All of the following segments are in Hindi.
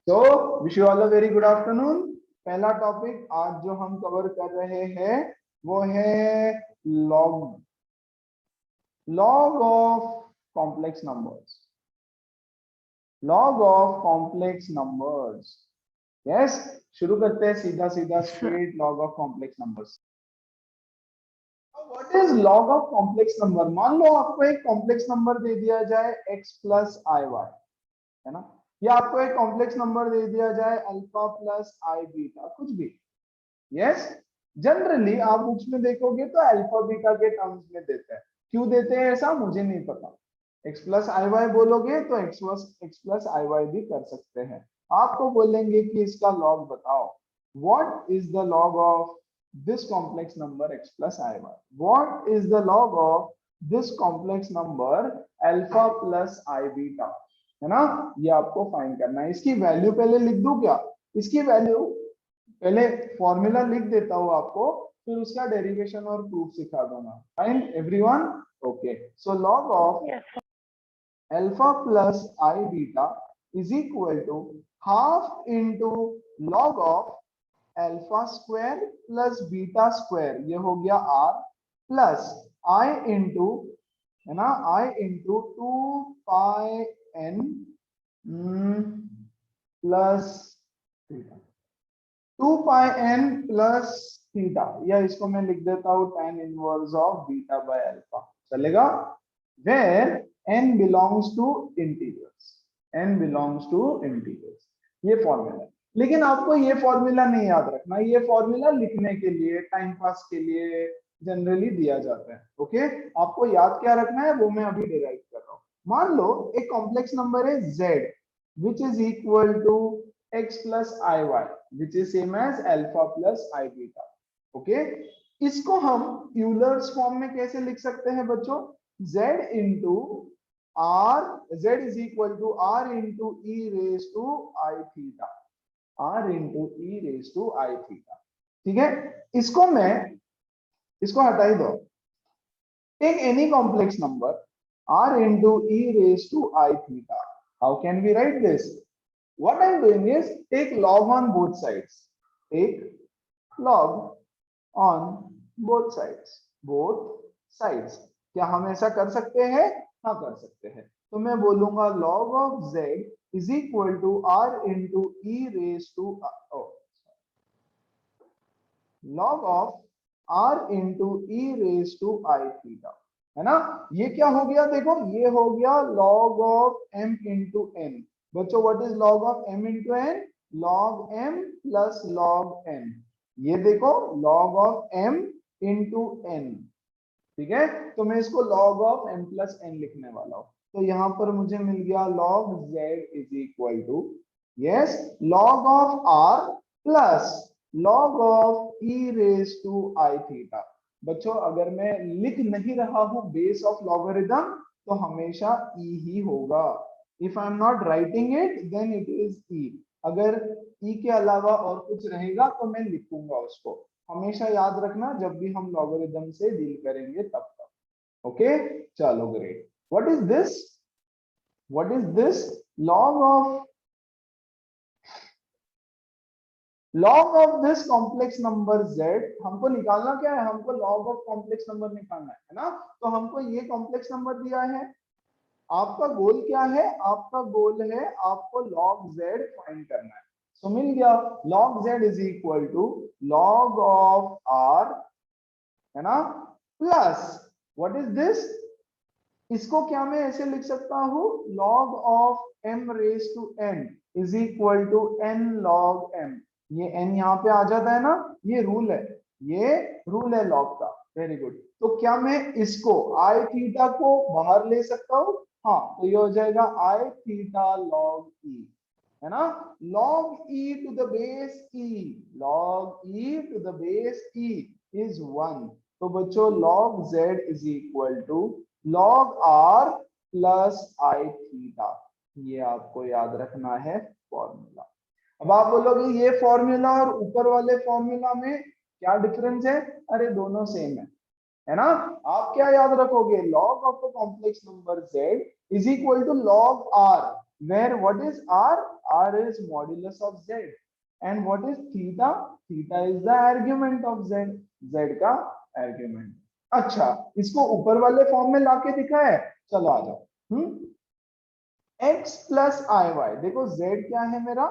तो wish you all a very good afternoon. पहला टॉपिक आज जो हम कवर कर रहे हैं वो है log log of complex numbers. Log of complex numbers. Yes, शुरू करते हैं सीधा सीधा straight log of complex numbers. What is log of complex number? मान लो आपको एक कॉम्प्लेक्स नंबर दे दिया जाए x प्लस आई वाई, है ना, या आपको एक कॉम्प्लेक्स नंबर दे दिया जाए अल्फा प्लस आई बीटा, कुछ भी। यस, जनरली आप बुक्स में देखोगे तो अल्फा बीटा के टर्म्स में देते हैं। क्यों देते हैं ऐसा मुझे नहीं पता। x प्लस आई वाई बोलोगे तो x प्लस आई वाई भी कर सकते हैं। आपको बोलेंगे कि इसका लॉग बताओ। What is the log of this complex number x plus i y? What is the log of this complex number alpha plus i beta? है ना, ये आपको फाइंड करना है। इसकी वैल्यू पहले लिख दूं क्या? इसकी वैल्यू पहले फॉर्मूला लिख देता हूं आपको, फिर उसका डेरिवेशन और प्रूफ सिखा दूंगा। Fine everyone? Okay, so log of alpha plus i beta is equal to half into log of alpha square plus beta square, ये हो गया r, प्लस आई इंटू, है ना, i into 2 pi n plus theta, 2 pi n plus theta, या इसको मैं लिख देता हूं tan inverse of beta by alpha, चलेगा? Where n belongs to integers, n belongs to integers, ये फॉर्मूला। लेकिन आपको ये फॉर्मूला नहीं याद रखना, ये फॉर्मूला लिखने के लिए, टाइम पास के लिए जनरली दिया जाता है। ओके, आपको याद क्या रखना है वो मैं अभी डिराइव कर रहा हूँ। मान लो एक कॉम्प्लेक्स नंबर है z which is equal to x plus iy which is same as alpha plus I beta। Okay, इसको हम यूलर्स फॉर्म में कैसे लिख सकते हैं बच्चों? z into r, z is equal to r into e raised to I theta, r into e raised to I theta। ठीक है, इसको हटा ही दो। Take any complex number r into e raised to I theta। How can we write this? What I'm doing is take log on both sides. Take log on both sides. Both sides. क्या हम ऐसा कर सकते हैं? हाँ, कर सकते हैं। तो मैं बोलूंगा log of z is equal to r into e raised to log of r into e raised to I theta, है ना। ये क्या हो गया? देखो, ये हो गया log of m into n। बच्चों, what is log of m into n? log m plus log n। ये देखो log of m into n, ठीक है। तो मैं इसको log of m plus n लिखने वाला हूं। तो यहां पर मुझे मिल गया log z is equal to, yes, log of r plus log of e raise to I theta. बच्चों, अगर मैं लिख नहीं रहा हूं बेस ऑफ लॉगरिथम तो हमेशा e ही होगा। If I am not writing it then it is e। अगर e के अलावा और कुछ रहेगा तो मैं लिखूंगा उसको। हमेशा याद रखना जब भी हम लॉगरिथम से डील करेंगे तब तक। ओके, चलो great. What is this? What is this? Log of this complex number z। हमको निकालना क्या है? हमको लॉग ऑफ कॉम्प्लेक्स नंबर निकालना है ना। तो हमको ये कॉम्प्लेक्स नंबर दिया है। आपका गोल क्या है? आपका गोल है आपको log z फाइंड करना है। सो मिल गया log z is equal to log of r, है ना, प्लस व्हाट इज दिस? इसको क्या मैं ऐसे लिख सकता हूं? log of m raise to n is equal to n log m। ये n यहाँ पे आ जाता है ना, ये रूल है, ये रूल है लॉग का। Very good. तो क्या मैं इसको I थीटा को बाहर ले सकता हूँ? हाँ, तो ये हो जाएगा I थीटा log e, है ना। log e to the base e, log e to the base e is 1। तो बच्चों log z is equal to log r plus I theta. ये आपको याद रखना है फॉर्मूला। अब आप बोलोगे ये फॉर्मूला और ऊपर वाले फॉर्मूला में क्या डिफरेंस है? अरे दोनों सेम है ना। आप क्या याद रखोगे? log of the complex number z is equal to log r, where what is r? R is modulus of Z. And what is theta? Theta is the argument of Z. Z का argument. अच्छा, इसको ऊपर वाले फॉर्म में लाके दिखा है, चलो आ जाओ। x प्लस आई वाई, देखो z क्या है मेरा,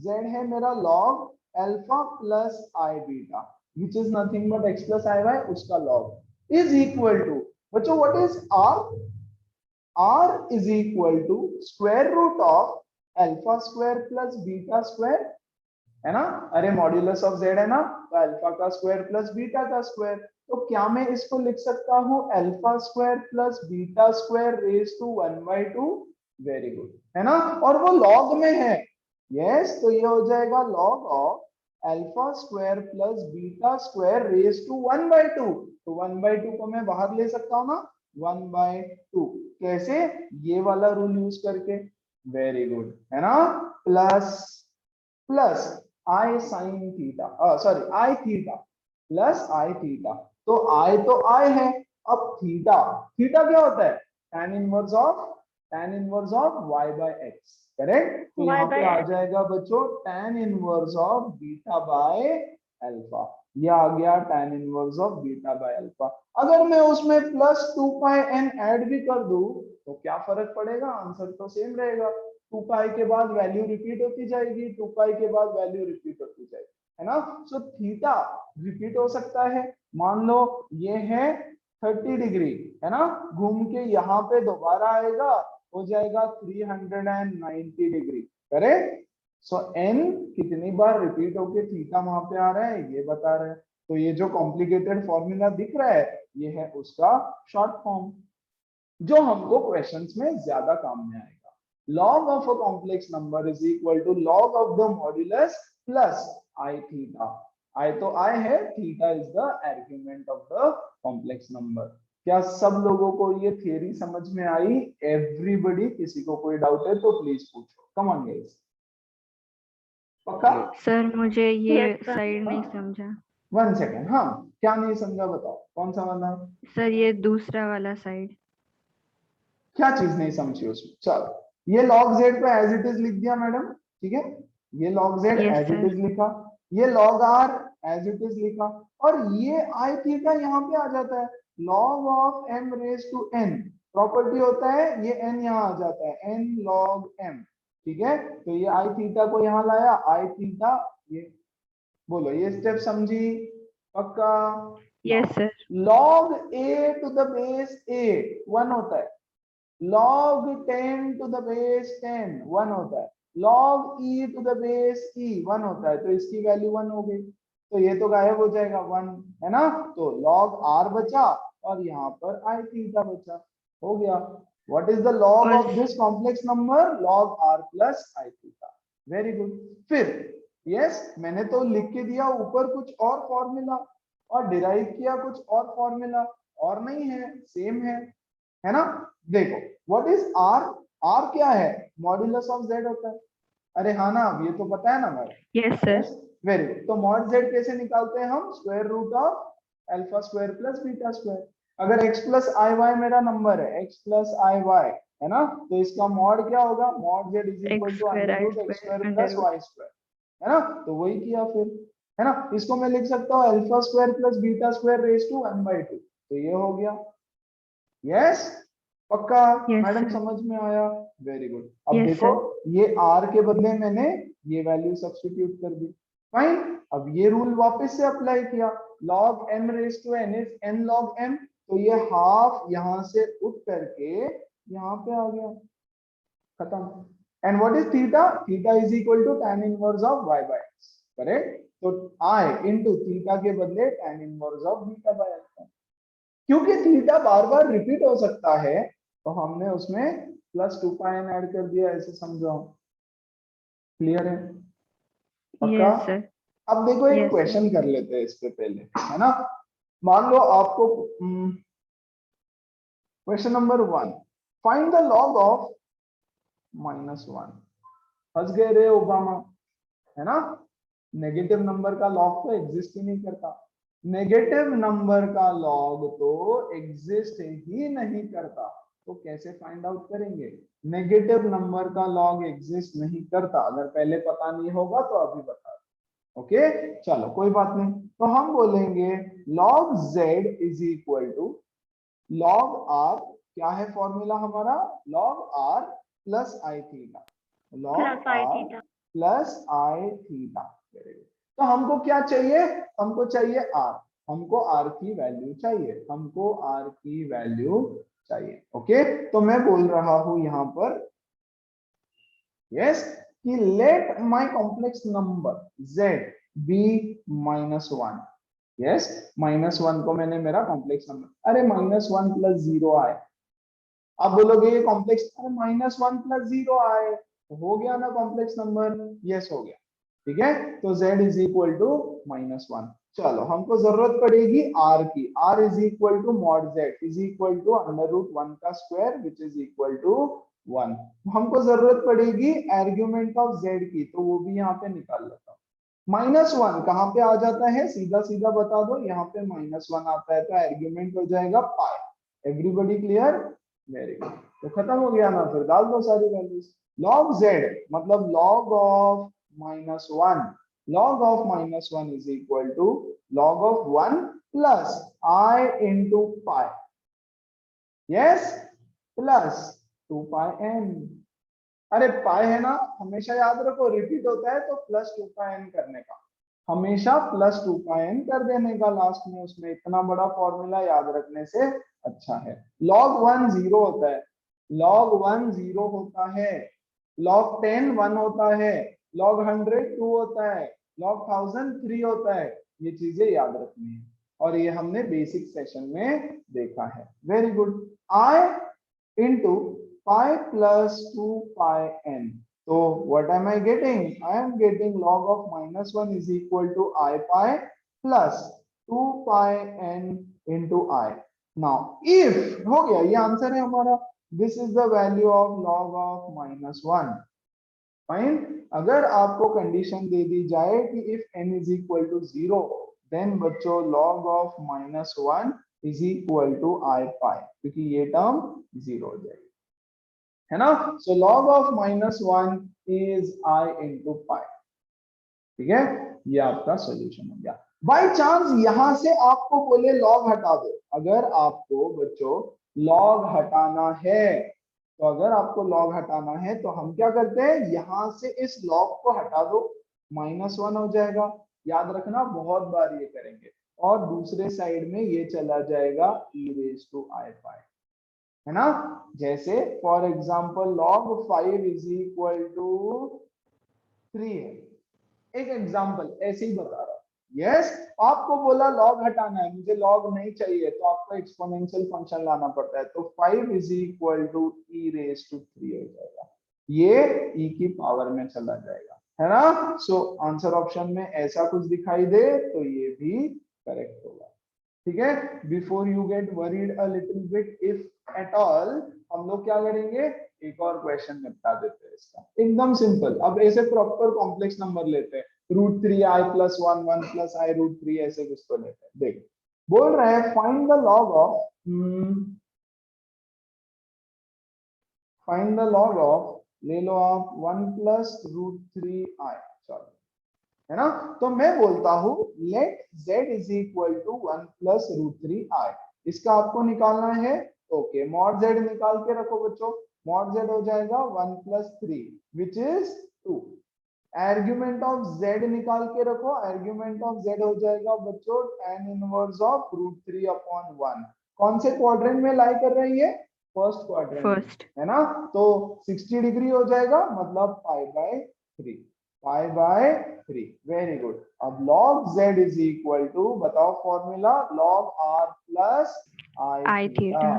z है मेरा log alpha plus i beta, which is nothing but x plus i y, उसका log, इज इक्वल टू, बच्चों what is r? r is equal to square root of alpha square plus beta square, है ना? अरे मॉड्यूलस ऑफ z है ना, तो अल्फा का स्क्वायर प्लस बीटा का स्क्वायर, तो क्या मैं इसको लिख सकता हूं alpha square plus beta square raise to 1/2? Very good, है ना? और वो लॉग में है, यस, तो ये हो जाएगा log of alpha square plus beta square raise to 1/2, तो 1/2 को मैं बाहर ले सकता हूं ना, 1/2, कैसे? ये वाला रूल यूज करके, वेरी गुड, है ना? Plus i sine theta, sorry I theta plus i theta, तो आई तो आई है, अब थीटा, थीटा क्या होता है? tan inverse of y by x, correct? तो यहाँ पे आ जाएगा बच्चों tan inverse of beta by alpha, ये आ गया tan inverse of beta by alpha. अगर मैं उसमें प्लस 2 पाई n ऐड भी कर दूं तो क्या फर्क पड़ेगा? आंसर तो सेम रहेगा, 2 पाई के बाद वैल्यू रिपीट होती जाएगी, 2 पाई के बाद वैल्यू रिपीट होती जाएगी, है ना? सो थीटा रिपीट हो सकता है, मान लो ये है 30 डिग्री, है ना, घूम के यहाँ पे दोबारा आएगा, हो जाएगा 390 डिग्री, करेक्ट? सो n कितनी बार रिपीट होके थीटा वहां पे आ रहा है ये बता रहे हैं, तो ये जो कॉम्प्लिकेटेड फॉर्मूला दिख रहा है ये है उसका शॉर्ट फॉर्म, जो हमको क्वेश्चंस में ज्यादा काम में आएगा। log of a complex number is equal to log of the modulus plus I theta, I तो I है, theta is the argument of the complex number। क्या सब लोगों को ये थियरी समझ में आई? एवरीबॉडी, किसी को कोई डाउट है तो प्लीज पूछो, कम ऑन गाइस। पक्का? सर मुझे ये साइड नहीं समझा। 1 सेकेंड, हाँ क्या नहीं समझा बताओ, कौन सा वाला? सर ये दूसरा वाला साइड। क्या चीज नहीं समझी उसमें? चलो, ये log z पे एज इट इज लिख दिया मैडम, ठीक है, ये log z Yes, as it sir. Is लिखा, ये log r as it is लिखा, और ये i थीटा यहाँ पे आ जाता है, log of m raise to n, property होता है ये n यहाँ आ जाता है, n log m, ठीक है? तो ये i थीटा को यहाँ लाया, i थीटा, ये बोलो, ये स्टेप समझी? पक्का? Yes, sir. log a to the base a 1 होता है, log 10 to the base 10 1 होता है, log e to the base e 1 होता है, तो इसकी वैल्यू 1 हो गई, तो ये तो गायब हो जाएगा 1, है ना? तो log r बचा और यहाँ पर i थीटा बचा, हो गया। What is the log of this complex number? log r plus i theta, very good. फिर यस, मैंने तो लिख के दिया ऊपर कुछ और फॉर्मूला और डिराइव किया कुछ और फॉर्मूला, और नहीं है, सेम है ना? देखो व्हाट इज r? r क्या है? मॉड्यूलस ऑफ z होता है, अरे हाँ ना, अब ये तो पता है ना भाई? Yes, sir. Very good. तो मॉड z कैसे निकालते हैं हम? Square root of alpha square plus beta square. अगर x प्लस आई वाई मेरा नंबर है, x प्लस आई वाई, है ना, तो इसका मॉड क्या होगा? Mod z is equal to under root x square plus y square, है ना? तो वही किया फिर, है ना? इसको मैं लिख सकता हूँ alpha square plus beta square raise to 1/2, तो ये हो गया। यस, पक्का? मैडम समझ में आया? Very good. अब देखो ये r के बदले मैंने ये वैल्यू सब्स्टिट्यूट कर दी, फाइन। अब ये रूल वापस से अप्लाई किया, log m raise to n is n log m, तो ये हाफ यहां से उठ करके यहाँ पे आ गया, खत्म। And what is theta? Theta is equal to tan inverse of y by x, correct? तो i इनटू थीटा के बदले tan inverse of beta by x, क्योंकि थीटा बार बार रिपीट हो सकता है तो हमने उसमें प्लस 2 पाई n ऐड कर दिया, ऐसे समझो। क्लियर है? पक्का? Yes, sir. अब देखो एक Yes, क्वेश्चन कर लेते हैं इस पे पहले, है ना? मान लो आपको question number 1, find the log of -1। फंस गए रे ओबामा, है ना? नेगेटिव नंबर का लॉग तो एग्जिस्ट ही नहीं करता, नेगेटिव नंबर का लॉग तो एग्जिस्ट ही नहीं करता, तो कैसे फाइंड आउट करेंगे? नेगेटिव नंबर का लॉग एग्जिस्ट नहीं करता। अगर पहले पता नहीं होगा तो अभी बता दो। ओके, चलो कोई बात नहीं। तो हम बोलेंगे log z is equal to log r, क्या है फॉर्मूला हमारा, log r plus i theta, log r plus i theta. तो हमको क्या चाहिए, हमको चाहिए r, हमको r की वैल्यू चाहिए, हमको r की वैल्यू चाहिए। ओके, तो मैं बोल रहा हूं यहां पर यस कि let my complex number z be -1। Yes, -1 को मैंने मेरा कॉम्प्लेक्स नंबर, अरे -1 प्लस 0 आए। आप बोलोगे ये कॉम्प्लेक्स, अरे -1 प्लस 0 आए तो हो गया ना कॉम्प्लेक्स नंबर। यस हो गया, ठीक है। तो z इज इक्वल टू -1। चलो हमको जरूरत पड़ेगी r की, r is equal to mod z is equal to √1 का square which is equal to 1। हमको जरूरत पड़ेगी आर्गुमेंट ऑफ z की, तो वो भी यहाँ पे निकाल लेता हूँ। -1 कहाँ पे आ जाता है, सीधा सीधा बता दो, यहाँ पे -1 आता है तो आर्गुमेंट हो जाएगा pi. Everybody clear, very good. तो खत्म हो गया ना, फिर डाल दो सारी वैल्यूज। log z मतलब log of -1, log of -1 is equal to log of 1 plus i into pi, yes, plus 2 pi n। अरे पाई है ना, हमेशा याद रखो रिपीट होता है तो प्लस 2 पाई n करने का, हमेशा प्लस 2 पाई n कर देने का लास्ट में, उसमें इतना बड़ा फॉर्मूला याद रखने से अच्छा है। log 1 0 होता है, log 1 0 होता है, log 10 1 होता है, log 100 2 होता है, log 1000 3 होता है। ये चीजें याद रखनी है और ये हमने बेसिक सेशन में देखा है। Very good. i into pi plus 2 pi n. So what am I getting? I am getting log of -1 is equal to I pi plus 2 pi n into I. Now if हो गया, ये आंसर है हमारा, this is the value of log of -1। Fine. अगर आपको कंडीशन दे दी जाए कि if n is equal to 0 then बच्चों log of -1 is equal to I pi, क्योंकि ये टर्म 0 हो जाएगी, है ना। So log of -1 is I into पाई, ठीक है। ये आपका सोल्यूशन हो गया। बाई चांस यहां से आपको बोले लॉग हटा दो, अगर आपको बच्चों लॉग हटाना है, तो अगर आपको लॉग हटाना है तो हम क्या करते हैं, यहां से इस लॉग को हटा दो, -1 हो जाएगा। याद रखना बहुत बार ये करेंगे, और दूसरे साइड में ये चला जाएगा e raised to I pi, है ना। जैसे for example log 5 is equal to 3 है, एक एग्जाम्पल ऐसे ही बता रहा हूं। यस, आपको बोला लॉग हटाना है, मुझे लॉग नहीं चाहिए तो आपको एक्सपोनेंशियल फंक्शन लाना पड़ता है, तो 5 is equal to e raise to 3 हो जाएगा, ये e की पावर में चला जाएगा, है ना। सो आंसर ऑप्शन में ऐसा कुछ दिखाई दे तो ये भी करेक्ट होगा, ठीक है। Before you get worried a little bit if at all, हम लोग क्या करेंगे, एक और क्वेश्चन निपटा देते हैं इसका, एकदम सिंपल। अब ऐसे प्रॉपर कॉम्प्लेक्स नंबर लेते हैं, √3i + 1 1 + i √3 ऐसे कुछ तो लेते हैं। देख बोल रहे हैं find the log of, find the log of, ले लो आप 1 + √3i, चलो, है ना। तो मैं बोलता हूं let z is equal to 1 + √3i, इसका आपको निकालना है। ओके, मॉड z निकाल के रखो बच्चों, मॉड z हो जाएगा 1 + 3 which is 2। Argument of z निकाल के रखो, आर्गुमेंट ऑफ z हो जाएगा बच्चों tan इनवर्स ऑफ √3/1। कौन से क्वाड्रेंट में लाई कर रही है, फर्स्ट क्वाड्रेंट, फर्स्ट। है ना। तो 60 डिग्री हो जाएगा, मतलब π/3, π/3। Very good. अब log z is equal to, बताओ formula, log r plus i theta,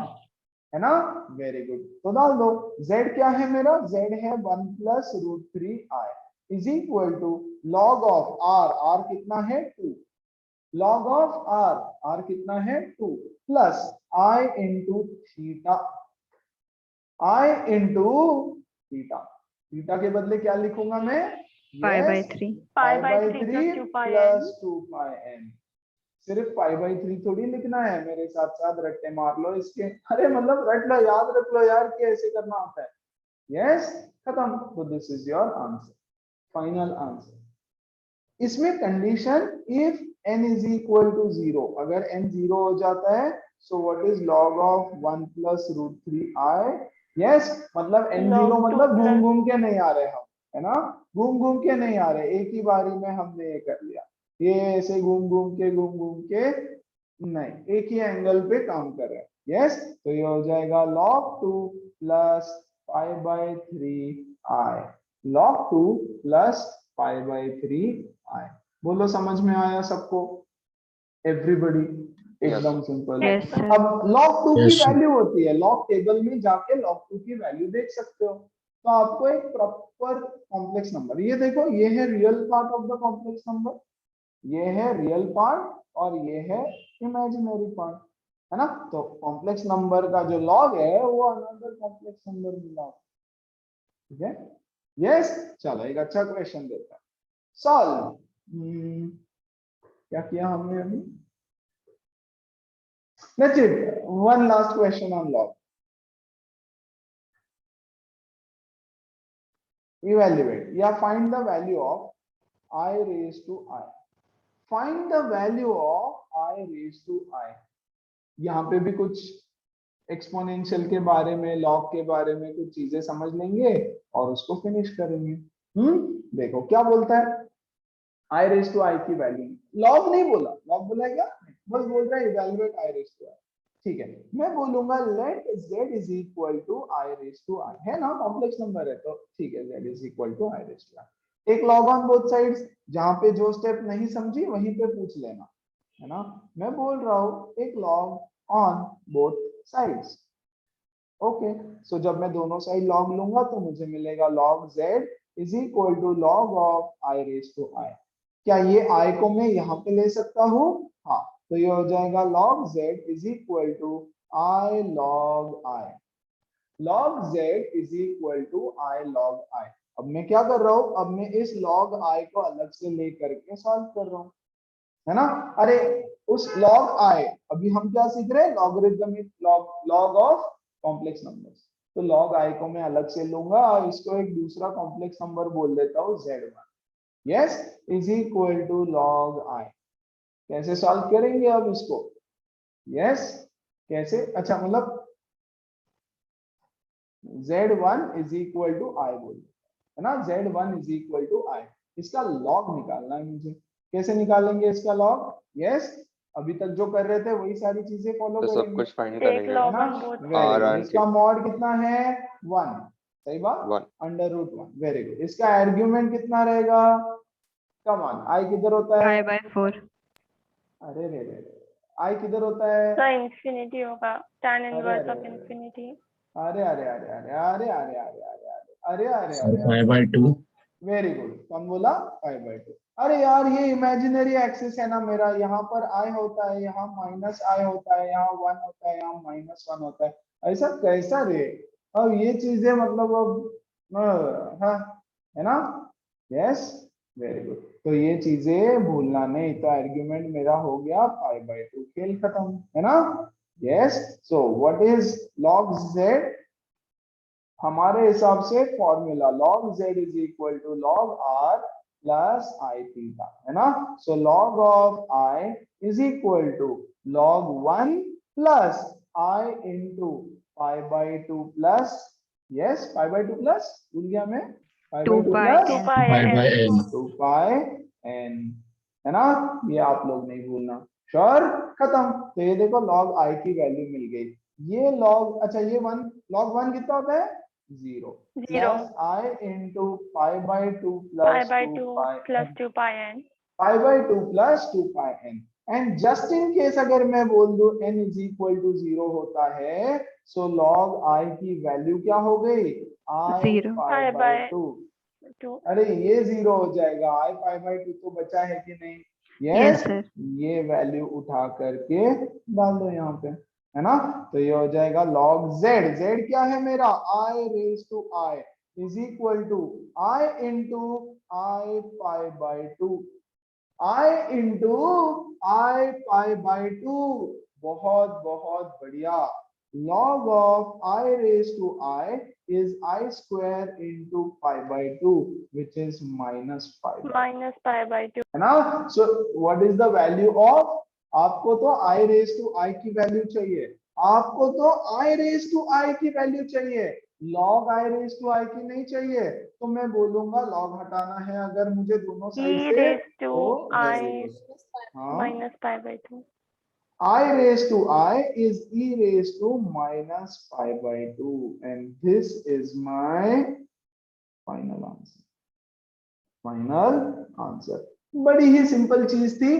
है ना। वेरी गुड, तो डाल दो। z क्या है मेरा, z है 1 + √3i is equal to log of r, r कितना है 2, log ऑफ r, r कितना है 2 plus i into theta, i into theta, theta के बदले क्या लिखूंगा मैं, π/3 π/3 प्लस 2 पाई n। सिर्फ π/3 थोड़ी लिखना है, मेरे साथ साथ रट्टे मार लो इसके, अरे मतलब रट लो, याद रख लो यार कि ऐसे करना होता है। यस, खत्म। तो this is your answer, final answer. इसमें condition if n is equal to 0, अगर n 0 हो जाता है so what is log of 1 plus root 3i। Yes, मतलब n 0 log 2 मतलब घूम plus घूम के नहीं आ रहे हम, है ना, घूम घूम के नहीं आ रहे, एक ही बारी में हमने ये कर लिया, ये ऐसे घूम घूम के नहीं, एक ही एंगल पे काम कर रहे हैं। यस, तो ये हो जाएगा log 2 plus 5/3i, log 2 plus 5/3i। बोलो समझ में आया सबको, एवरीबॉडी? एकदम सिंपल। Yes sir. अब log 2 की Yes, sir. वैल्यू होती है, log टेबल में जाके log 2 की वैल्यू देख सकते हो। तो आपको एक प्रॉपर कॉम्प्लेक्स नंबर, ये देखो, ये है real part of the complex number, ये है रियल पार्ट और ये है इमेजिनरी पार्ट, है ना। तो कॉम्प्लेक्स नंबर का जो लॉग है वो अनदर कॉम्प्लेक्स नंबर मिला, ठीक है। यस, चलो एक अच्छा क्वेश्चन देता है, सॉल्व। क्या किया हमने अभी? That's it. One last question on log. Evaluate. Yeah, find the value of I raised to I. Find the value of I raised to I. यहाँ पे भी कुछ एक्सपोनेंशियल के बारे में, लॉग के बारे में कुछ चीजें समझ लेंगे और उसको फिनिश करेंगे। देखो क्या बोलता है, I raised to I की वैल्यू, लॉग नहीं बोला, लॉग बोला है क्या, बस बोल रहा है evaluate I raised to I। ठीक है, मैं बोलूंगा let z is equal to I raised to I, है ना, कॉम्प्लेक्स नंबर है तो ठीक है, z is equal to I raised to I। एक लॉग ऑन बोथ साइड्स, जहां पे जो स्टेप नहीं समझी वहीं पे पूछ लेना, है ना। मैं बोल रहा हूं एक log on both sides. Okay, so जब मैं दोनों साइड लॉग लूंगा तो मुझे मिलेगा log z is equal to log of I raised to I। क्या ये I को मैं यहाँ पे ले सकता हूँ? हाँ, तो ये हो जाएगा log z is equal to I log I। log z is equal to I log I। अब मैं क्या कर रहा हूँ, अब मैं इस log I को अलग से ले करके सॉल्व कर रहा हूँ, है ना। अरे उस log I, अभी हम क्या सीख रहे हैं, logarithmic log of complex numbers. तो log I को मैं अलग से लूंगा और इसको एक दूसरा कॉम्प्लेक्स नंबर बोल देता हूँ z1। Yes, is equal to log I। कैसे सॉल्व करेंगे अब इसको? यस, कैसे, अच्छा मतलब z1 is equal to I बोल, है ना, z1 is equal to I। इसका लॉग निकालना है मुझे, कैसे निकालेंगे इसका लॉग? यस, अभी तक जो कर रहे थे वही सारी चीजें फॉलो तो सब करेंगे, कुछ फाइंड take करेंगे। log है ना। on both very R good, इसका मॉड कितना है 1, सही बात, 1 अंडर रूट 1। वेरी गुड, इसका आर्ग्यूमेंट कितना रहेगा, कम ऑन, I किधर होता है, 5/4। अरे रे रे, I किधर होता है, तो infinity होगा, tan अरे inverse अरे of अरे infinity। अरे अरे अरे अरे अरे अरे अरे अरे अरे अरे Sir, अरे, 5/2. वेरी गुड, कौन बोला 5/2? अरे यार ये इमेजिनरी एक्सिस है ना मेरा, यहाँ पर I होता है, यहाँ माइनस I होता है, यहाँ 1 होता है, यहाँ -1 होता है, ऐसा कैसा रे। अब ये चीजें मतलब अब हाँ, है ना। यस, वेरी गुड, तो ये चीजें भूलना नहीं, तो आर्ग्यूमेंट मेरा हो गया 5/2, खेल खत्म, है ना। Yes, so what is log z, हमारे हिसाब से formula log z is equal to log r plus I theta, है ना। So log of I is equal to log 1 plus I into π/2 plus, yes π/2 plus, भूल गया मैं, π/2 2 plus 2 n। pi Pi by n। n. 2πn, है ना, ये आप लोग नहीं भूलना, श्योर, खत्म। तो ये देखो log I की वैल्यू मिल गई, ये log, अच्छा ये 1, log 1 कितना होता है 0 0 plus I into π/2 pi plus by 2 2πn, plus 2 pi n। π/2 plus 2πn। And just in case अगर मैं बोल दूं n इज इक्वल टू 0 होता है, सो log I की वैल्यू क्या हो गई, I 0। π/2। 2 अरे ये 0 हो जाएगा, I π/2 तो बचा है कि नहीं, यस यस, सर। ये वैल्यू उठा करके डाल दो यहाँ पे, है ना। तो ये हो जाएगा log z, z क्या है मेरा I raise to I is equal to I into I π/2, I into I π/2, बहुत बहुत बढ़िया। log of I raise to I is I square into pi by 2 which is minus pi by 2. minus pi by 2. है ना? So what is the value of, आपको तो I raised to I की वैल्यू चाहिए, आपको तो I raised to I की वैल्यू चाहिए, log I raised to I की नहीं चाहिए, तो मैं बोलूंगा log हटाना है अगर मुझे दोनों e साइड से, raised to तो I very good. हाँ, minus pi by 2. I raised to I is e raised to minus pi by 2 and this is my final answer. Final answer. बड़ी ही सिंपल चीज थी,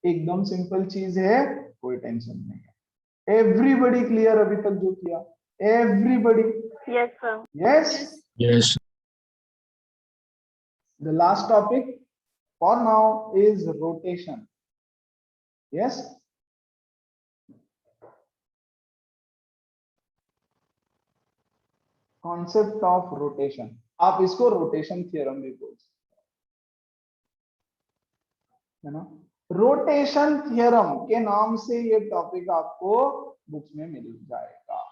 एकदम सिंपल चीज है, कोई टेंशन नहीं है। एवरीबडी क्लियर अभी तक जो किया? Everybody? Yes, sir. Yes Yes. The last topic for now is rotation. Yes, concept of rotation, आप इसको रोटेशन थ्योरम भी बोल सकते है ना। रोटेशन थ्योरम के नाम से ये टॉपिक आपको बुक्स में मिल जाएगा,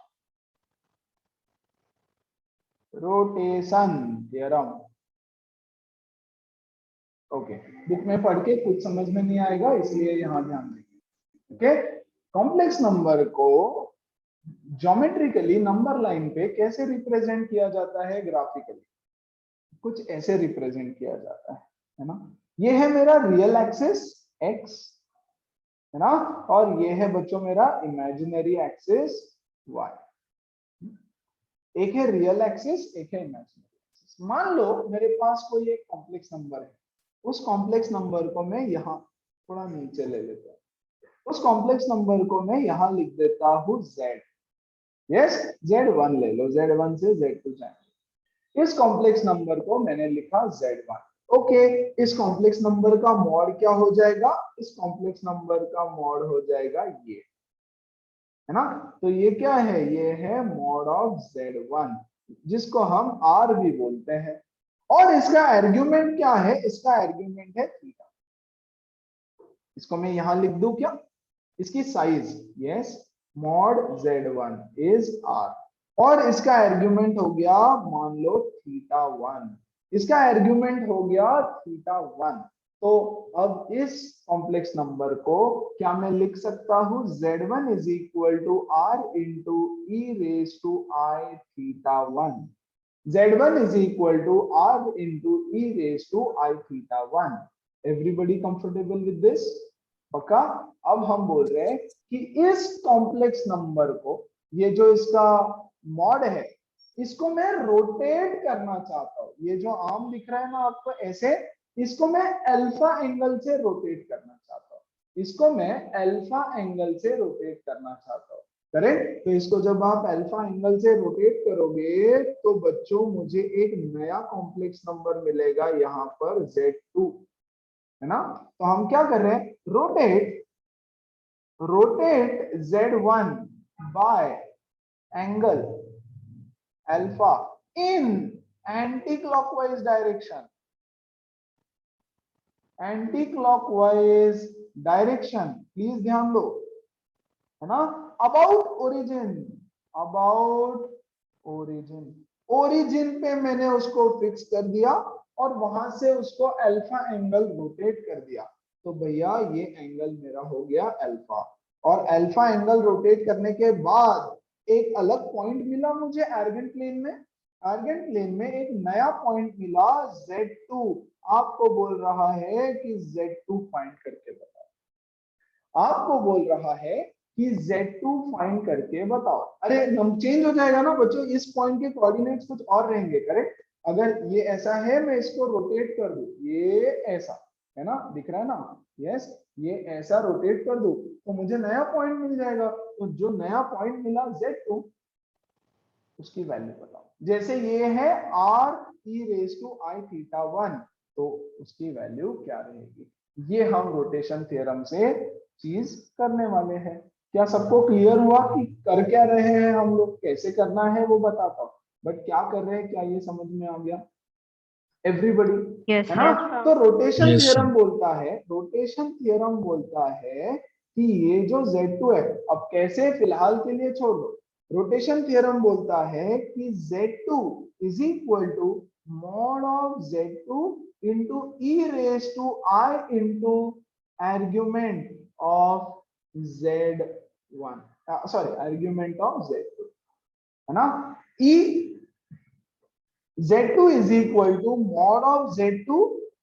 रोटेशन थ्योरम। ओके, बुक में पढ़ के कुछ समझ में नहीं आएगा इसलिए यहां ध्यान देंगे। ओके, कॉम्प्लेक्स नंबर को ज्योमेट्रिकली नंबर लाइन पे कैसे रिप्रेजेंट किया जाता है? ग्राफिकली कुछ ऐसे रिप्रेजेंट किया जाता है ना। ये है मेरा रियल एक्सिस x, है ना, और ये है बच्चों मेरा इमेजिनरी एक्सिस y। एक है रियल एक्सिस, एक है इमेजिनरी एक्सिस। मान लो मेरे पास कोई एक कॉम्प्लेक्स नंबर है, उस कॉम्प्लेक्स नंबर को मैं यहाँ थोड़ा नीचे ले लेता हूँ, उस कॉम्प्लेक्स नंबर को मैं यहाँ लिख देता हूँ z। यस, z1 ले लो, z1 से z2 जाएंगे। इस कॉम्प्लेक्स नंबर को मैंने लिखा z1। ओके, इस कॉम्प्लेक्स नंबर का मॉड क्या हो जाएगा? इस कॉम्प्लेक्स नंबर का मॉड हो जाएगा ये, है ना। तो ये क्या है? ये है मॉड ऑफ z1, जिसको हम r भी बोलते हैं। और इसका आर्गुमेंट क्या है? इसका आर्गुमेंट है थीटा। इसको मैं यहां लिख दूं क्या? इसकी size, yes, mod z1 is r, और इसका आर्गुमेंट हो गया मान लो θ1, इसका आर्गुमेंट हो गया θ1। तो अब इस कॉम्प्लेक्स नंबर को क्या मैं लिख सकता हूं? z1 is equal to r into e raise to I θ1। z1 is equal to r into e raise to I θ1। Everybody comfortable with this? पक्का? अब हम बोल रहे हैं कि इस कॉम्प्लेक्स नंबर को, ये जो इसका मॉड है, इसको मैं रोटेट करना चाहता हूं। ये जो आर्म दिख रहा है ना आपको ऐसे, इसको मैं अल्फा एंगल से रोटेट करना चाहता हूं। इसको मैं अल्फा एंगल से रोटेट करना चाहता हूं, करेक्ट? तो इसको जब आप अल्फा एंगल से रोटेट करोगे तो बच्चों मुझे एक नया कॉम्प्लेक्स नंबर मिलेगा यहाँ पर z2, है ना। तो हम क्या कर रहे हैं? Rotate z1 bye angle alpha in anti clockwise direction, anti clockwise direction, please ध्यान दो, है ना। About origin, about origin, origin पे मैंने उसको फिक्स कर दिया और वहां से उसको अल्फा एंगल रोटेट कर दिया। तो भैया ये एंगल मेरा हो गया अल्फा, और अल्फा एंगल रोटेट करने के बाद एक अलग पॉइंट मिला मुझे आर्गन प्लेन में। आर्गन प्लेन में एक नया पॉइंट मिला z2। आपको बोल रहा है कि z2 फाइंड करके बताओ, आपको बोल रहा है कि z2 फाइंड करके बताओ। अरे हम चेंज हो जाएगा ना बच्चों, इस पॉइंट के कोऑर्डिनेट्स कुछ और रहेंगे, करेक्ट? अगर ये ऐसा है, मैं इसको रोटेट कर दूं, ये ऐसा है ना, दिख रहा है ना, यस, ये ऐसा रोटेट कर दूं तो मुझे नया पॉइंट मिल जाएगा। तो जो नया पॉइंट मिला z2, उसकी वैल्यू बताओ। जैसे ये है r e raise to I θ1, तो उसकी वैल्यू क्या रहेगी? ये हम रोटेशन थ्योरम से चीज करने वाले हैं। क्या सबको क्लियर हुआ कि कर क्या रहे हैं हम लोग, कैसे करना है वो बताता हूँ, बट क्या कर रहे हैं क्या ये समझ में आ गया एवरीबडी? Yes, है ना। sir. तो रोटेशन Yes, sir. थ्योरम बोलता है, रोटेशन थ्योरम बोलता है कि ये जो z2 है, अब कैसे फिलहाल के लिए छोड़ दो, रोटेशन थ्योरम बोलता है कि Z2 is equal to mod of Z2 into e raise to i into argument of Z1, sorry argument of Z2, है ना। ई Z2 is equal to mod of Z2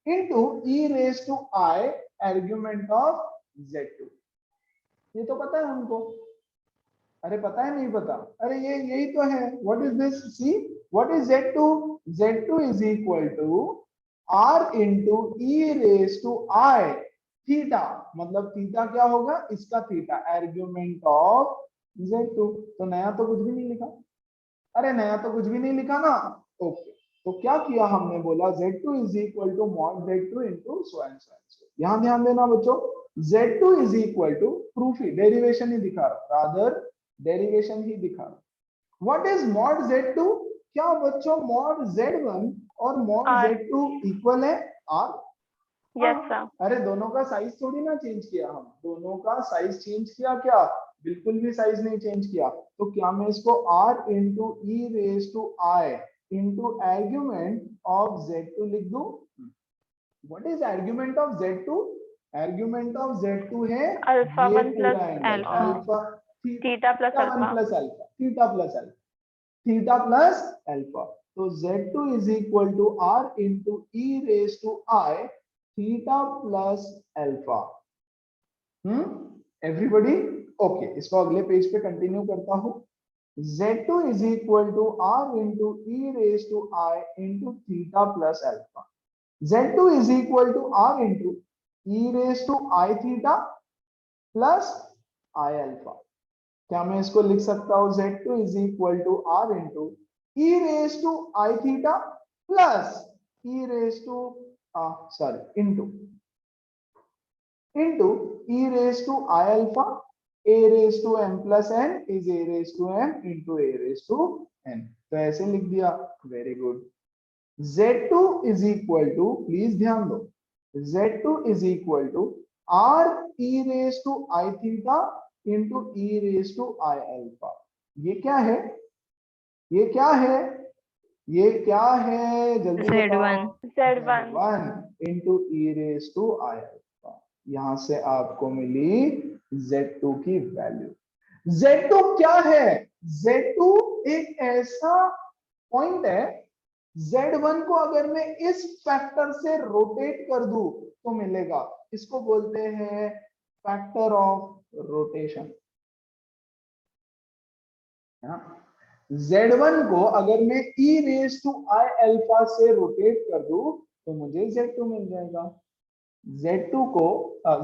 into e raised to I argument of Z2। ये तो पता है हमको, अरे पता है नहीं पता, अरे ये यही तो है। What is this? See, what is Z2? Z2 is equal to R into e raised to I theta, मतलब थीटा क्या होगा, इसका थीटा, आर्ग्यूमेंट ऑफ Z2। तो नया तो कुछ भी नहीं लिखा, अरे नया तो कुछ भी नहीं लिखा ना। ओके, तो क्या किया हमने, बोला Z2 is equal to mod Z2 into so and so. यहां ध्यान देना बच्चों, Z2 is equal to, proof ही, डेरिवेशन ही दिखा रहा, रादर डेरिवेशन ही दिखा रहा। What is mod Z2? क्या बच्चों मॉड Z1 और मॉड R। Z2 इक्वल है R? Yes sir. अरे दोनों का साइज थोड़ी ना चेंज किया, हम दोनों का साइज चेंज किया क्या, बिल्कुल भी साइज नहीं चेंज किया। तो क्या मैं इसको R into e raise to i into argument of Z2 लिख दूं? What is argument of Z2? Argument of Z2 है अल्फा ये 1 प्लस पूरा angle, alpha, alpha theta plus theta 1 alpha. Plus alpha, theta plus alpha, theta plus alpha. तो Z2 is equal to R into e raise to i theta plus alpha. Everybody okay, इसको अगले पेज पे कंटिन्यू करता हूं। Z2 is equal to R into e raised to I into theta plus alpha। Z2 is equal to R into e raised to I theta plus I alpha। क्या मैं इसको लिख सकता हूं, Z2 is equal to R into e raised to I theta plus e raised to into e raised to I alpha। a raised to m plus n is a raised to m into a raised to n। तो ऐसे लिख दिया, very good. Z2 is equal to, please ध्यान दो, Z2 is equal to R e raised to I theta into e raised to I alpha। ये क्या है, ये क्या है, ये क्या है, जल्दी Z1। Z1 into e raised to I alpha। यहां से आपको मिली Z2 की वैल्यू। Z2 क्या है, Z2 एक ऐसा पॉइंट है, Z1 को अगर मैं इस फैक्टर से रोटेट कर दूं तो मिलेगा, इसको बोलते हैं फैक्टर ऑफ रोटेशन, है ना। Z1 को अगर मैं e raise to I alpha से रोटेट कर दूं तो मुझे Z2 मिल जाएगा।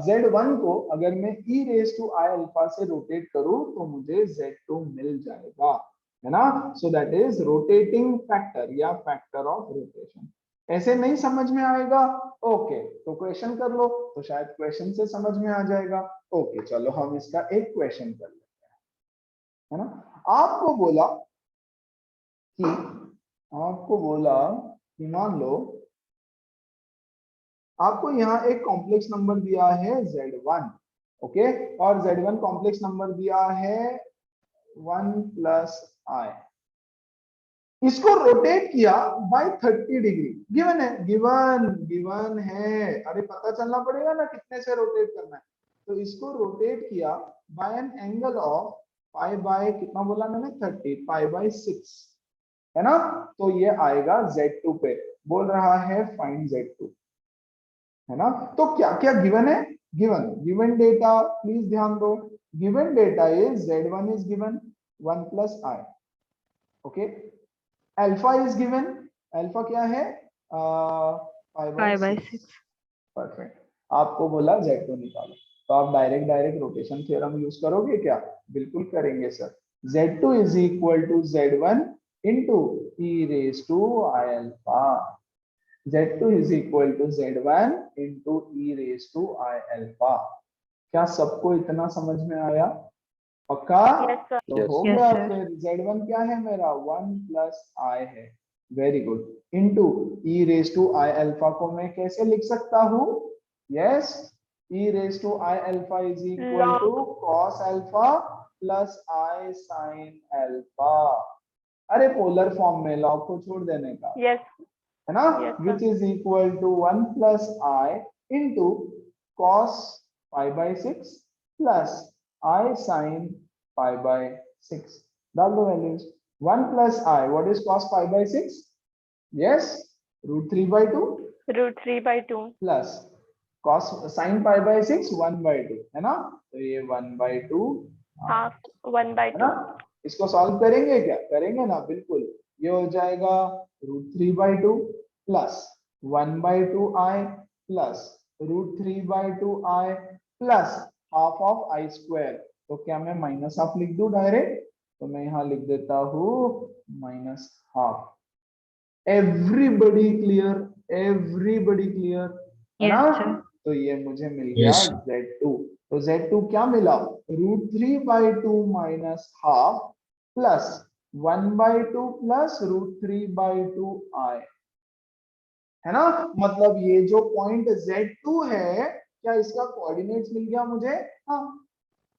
Z1 को अगर मैं e raise to I alpha से रोटेट करूं तो मुझे Z2 मिल जाएगा, है ना। So that is rotating factor या फैक्टर ऑफ रोटेशन। ऐसे नहीं समझ में आएगा, ओके तो क्वेश्चन कर लो, तो शायद क्वेश्चन से समझ में आ जाएगा। ओके चलो हम इसका एक क्वेश्चन कर लेते हैं, है ना। आपको बोला कि मान लो आपको यहाँ एक कॉम्प्लेक्स नंबर दिया है Z1, ओके, और Z1 कॉम्प्लेक्स नंबर दिया है 1 प्लस I। इसको रोटेट किया बाय 30 डिग्री, गिवन है, गिवन है, अरे पता चलना पड़ेगा ना कितने से रोटेट करना है। तो इसको रोटेट किया by an angle of pi by, कितना बोला मैंने, 30, पाई बाय 6, है ना। तो ये आएगा Z2 पे, बोल रहा है फाइंड Z2, है ना। तो क्या क्या गिवन है, गिवन डेटा, प्लीज ध्यान दो, given data is Z1 is given 1 plus I, okay. Alpha is given, alpha क्या है, 5/6, परफेक्ट। आपको बोला Z2 निकालो, तो आप डायरेक्ट रोटेशन थ्योरम यूज करोगे क्या, बिल्कुल करेंगे sir. Z2 is equal to Z1 into e raise to I alpha. Z2 is equal to Z1 into e raised to I alpha। क्या सबको इतना समझ में आया, पक्का? Yes, sir. तो Yes. हो Yes, गया sir. फिर Z1 क्या है मेरा 1 प्लस I है, very good, into e raise to I alpha को मैं कैसे लिख सकता हूँ, yes, e raise to I alpha is equal to cos alpha plus i sine alpha. अरे पोलर फॉर्म में लॉग को छोड़ देने का, Yes. है ना, Yes, sir. Which is equal to 1 plus i into cos pi by 6 plus i sine pi by 6। डाल दो values. 1 plus I, what is cos pi by 6? Yes, √3/2 √3/2 plus cos sine pi by 6 1/2, है ना, तो ये 1/2 half है ना। 1/2 इसको सॉल्व करेंगे क्या? करेंगे ना, बिल्कुल। ये हो जाएगा √3/2 plus 1/2 I plus √3/2 I plus half of I square. तो क्या मैं माइनस हाफ लिख दूं डायरेक्ट? तो मैं यहाँ लिख देता हूँ minus half. Everybody clear? Everybody clear, है ना? Yes, sir. तो ये मुझे मिल गया Z2। तो Z2 क्या मिला? √3/2 माइनस हाफ प्लस 1/2 प्लस √3/2 आई, है ना। मतलब ये जो पॉइंट Z2 है, क्या इसका कोऑर्डिनेट्स मिल गया मुझे? हाँ,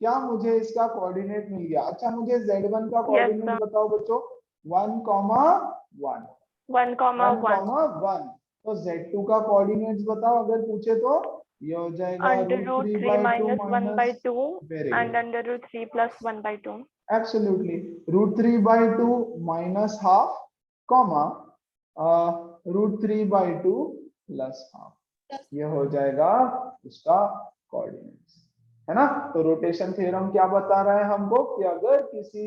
क्या मुझे इसका कोऑर्डिनेट मिल गया? अच्छा, मुझे Z1 का कोऑर्डिनेट sir. बताओ बच्चों। 1,1 1,1 तो Z2 का कोऑर्डिनेट्स बताओ अगर पूछे तो। ये हो जाएगा √3 minus 1/2 very and good, √3 plus 1/2 absolutely. √3/2 minus half comma √3/2 plus half, ये हो जाएगा उसका कोऑर्डिनेट्स, है ना। तो रोटेशन थ्योरम क्या बता रहा है हमको कि अगर किसी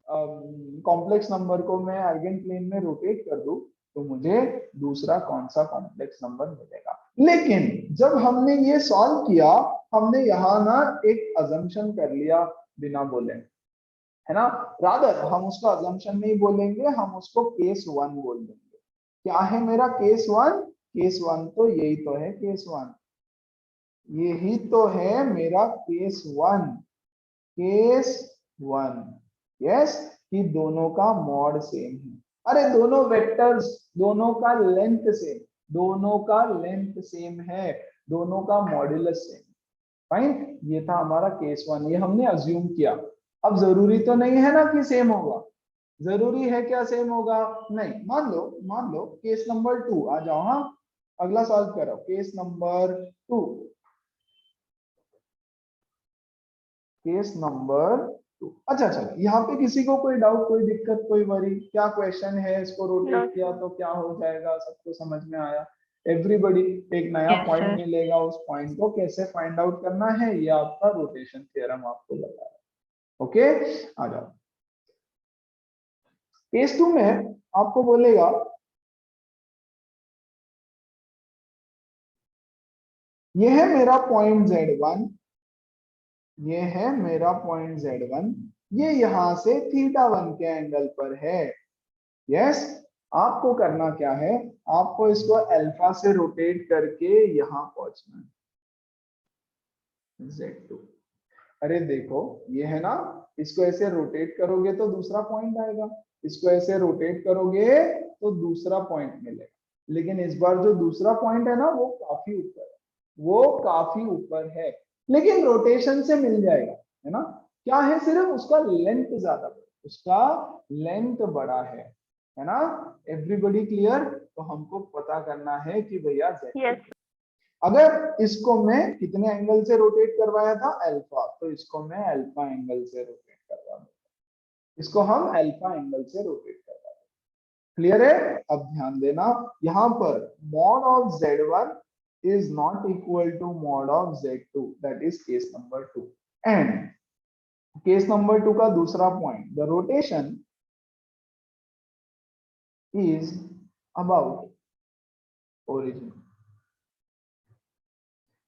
कॉम्प्लेक्स नंबर को मैं आइगन प्लेन में रोटेट कर दूं तो मुझे दूसरा कौन सा कॉम्प्लेक्स नंबर मिलेगा। लेकिन जब हमने ये सॉल्व किया, हमने यहाँ ना एक अजम्पशन कर लिया बिना बोले, है ना। रादर हम उसको अजम्पशन नहीं बोलेंगे, हम उसको केस 1 बोल देंगे। क्या है मेरा केस 1? केस 1 तो यही तो है, केस 1 यही तो है मेरा केस 1। केस 1, यस, कि दोनों का मॉड सेम है। अरे दोनों वेक्टर्स, दोनों का लेंथ सेम, दोनों का लेंथ सेम है, दोनों का मॉड्यूलस सेम। फाइन, ये था हमारा केस 1, ये हमने अज्यूम किया। अब जरूरी तो नहीं है ना कि सेम होगा, जरूरी है क्या सेम होगा? नहीं। मान लो केस नंबर 2 आ जाओ। हाँ, अगला सॉल्व करो, केस नंबर 2। Case number 2। अच्छा चलो, यहाँ पे किसी को कोई डाउट, कोई दिक्कत, कोई वरी? क्या क्वेश्चन है? इसको रोटेट No, किया sir. तो क्या हो जाएगा? सबको समझ में आया? एवरीबॉडी एक नया Yes, पॉइंट sir. मिलेगा, उस पॉइंट को कैसे फाइंड आउट करना है ये आपका रोटेशन थ्योरम आपको बता रहा है। ओके, आ जाओ। केस 2 में आपको बोलेगा ये है मेरा पॉइंट Z1, ये है मेरा पॉइंट Z1, ये यहां से θ1 के एंगल पर है। यस, आपको करना क्या है? आपको इसको अल्फा से रोटेट करके यहां पहुंचना है, Z2। अरे देखो, ये है ना, इसको ऐसे रोटेट करोगे तो दूसरा पॉइंट आएगा, इसको ऐसे रोटेट करोगे तो दूसरा पॉइंट मिलेगा। लेकिन इस बार जो दूसरा पॉइंट है ना, वो काफी ऊपर है, वो काफी ऊपर है, लेकिन रोटेशन से मिल जाएगा, है ना। क्या है? सिर्फ उसका लेंथ ज्यादा, उसका लेंथ बड़ा है ना। Everybody clear? तो हमको पता करना है कि भैया Yes. अगर इसको मैं कितने एंगल से रोटेट करवाया था? अल्फा, तो इसको मैं अल्फा एंगल से रोटेट करवा दूंगा, इसको हम अल्फा एंगल से रोटेट करवा देंगे। क्लियर है? अब ध्यान देना, यहां पर mod of Z1 is not equal to mod of Z2, that is case number 2। and case number 2 का दूसरा point, the rotation is about origin।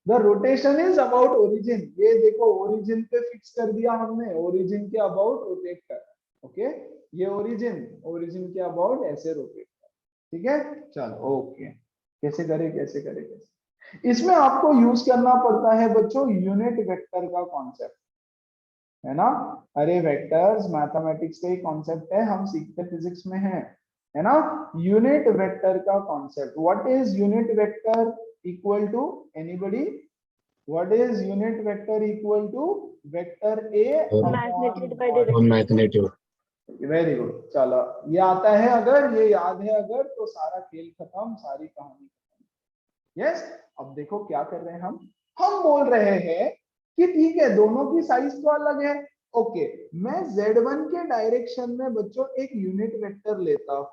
The rotation is about origin। ये देखो, origin पे फिक्स कर दिया हमने, origin के अबाउट रोटेट कर, ओके। ये origin के अबाउट ऐसे रोटेट कर, ठीक है। चलो ओके, कैसे करे कैसे इसमें आपको यूज करना पड़ता है बच्चों यूनिट वेक्टर का कॉन्सेप्ट, है ना। अरे वेक्टर्स मैथमेटिक्स का ही कॉन्सेप्ट है, हम सीखते फिजिक्स में है ना। यूनिट वेक्टर का concept, what is unit vector? Equal to anybody? What is unit vector equal to? Vector A upon Magnitude by mod. direction. magnitude. Very good, चलो ये आता है, अगर ये याद है अगर, तो सारा खेल खत्म, सारी कहानी खत्म। यस, अब देखो क्या कर रहे हैं हम बोल रहे हैं कि ठीक है दोनों की साइज तो अलग है। ओके, मैं Z1 के डायरेक्शन में बच्चों एक यूनिट वेक्टर लेता हूं,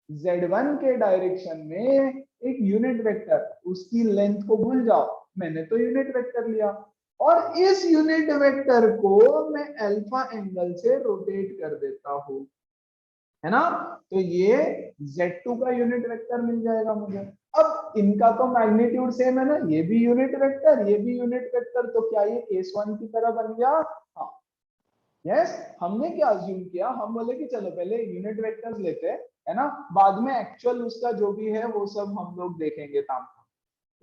Z1 के डायरेक्शन में एक यूनिट वेक्टर, उसकी लेंथ को भूल जाओ, मैंने तो यूनिट वेक्टर लिया, और इस यूनिट वेक्टर को मैं अल्फा एंगल से रोटेट कर देता हूं, है ना। तो ये Z2 का यूनिट वेक्टर मिल जाएगा मुझे। अब इनका तो मैग्नीट्यूड सेम है ना, ये भी यूनिट वेक्टर, ये भी यूनिट वेक्टर, तो क्या ये केस 1 की तरह बन गया? हाँ, यस। हमने क्या अज्यूम किया, हम बोले कि चलो पहले यूनिट वेक्टर्स लेते हैं, है ना, बाद में एक्चुअल उसका जो भी है वो सब हम लोग देखेंगे ताम,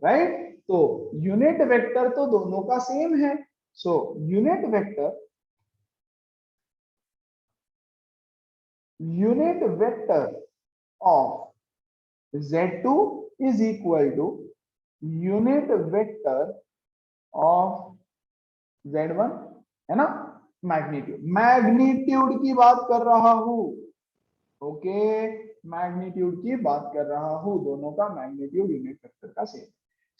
राइट। तो यूनिट वेक्टर तो दोनों का सेम है, so unit vector of Z2 is equal to unit vector of Z1, है ना। मैग्नीट्यूड की बात कर रहा हूं, ओके, मैग्नीट्यूड की बात कर रहा हूं, दोनों का मैग्नीट्यूड यूनिट वेक्टर का सेम।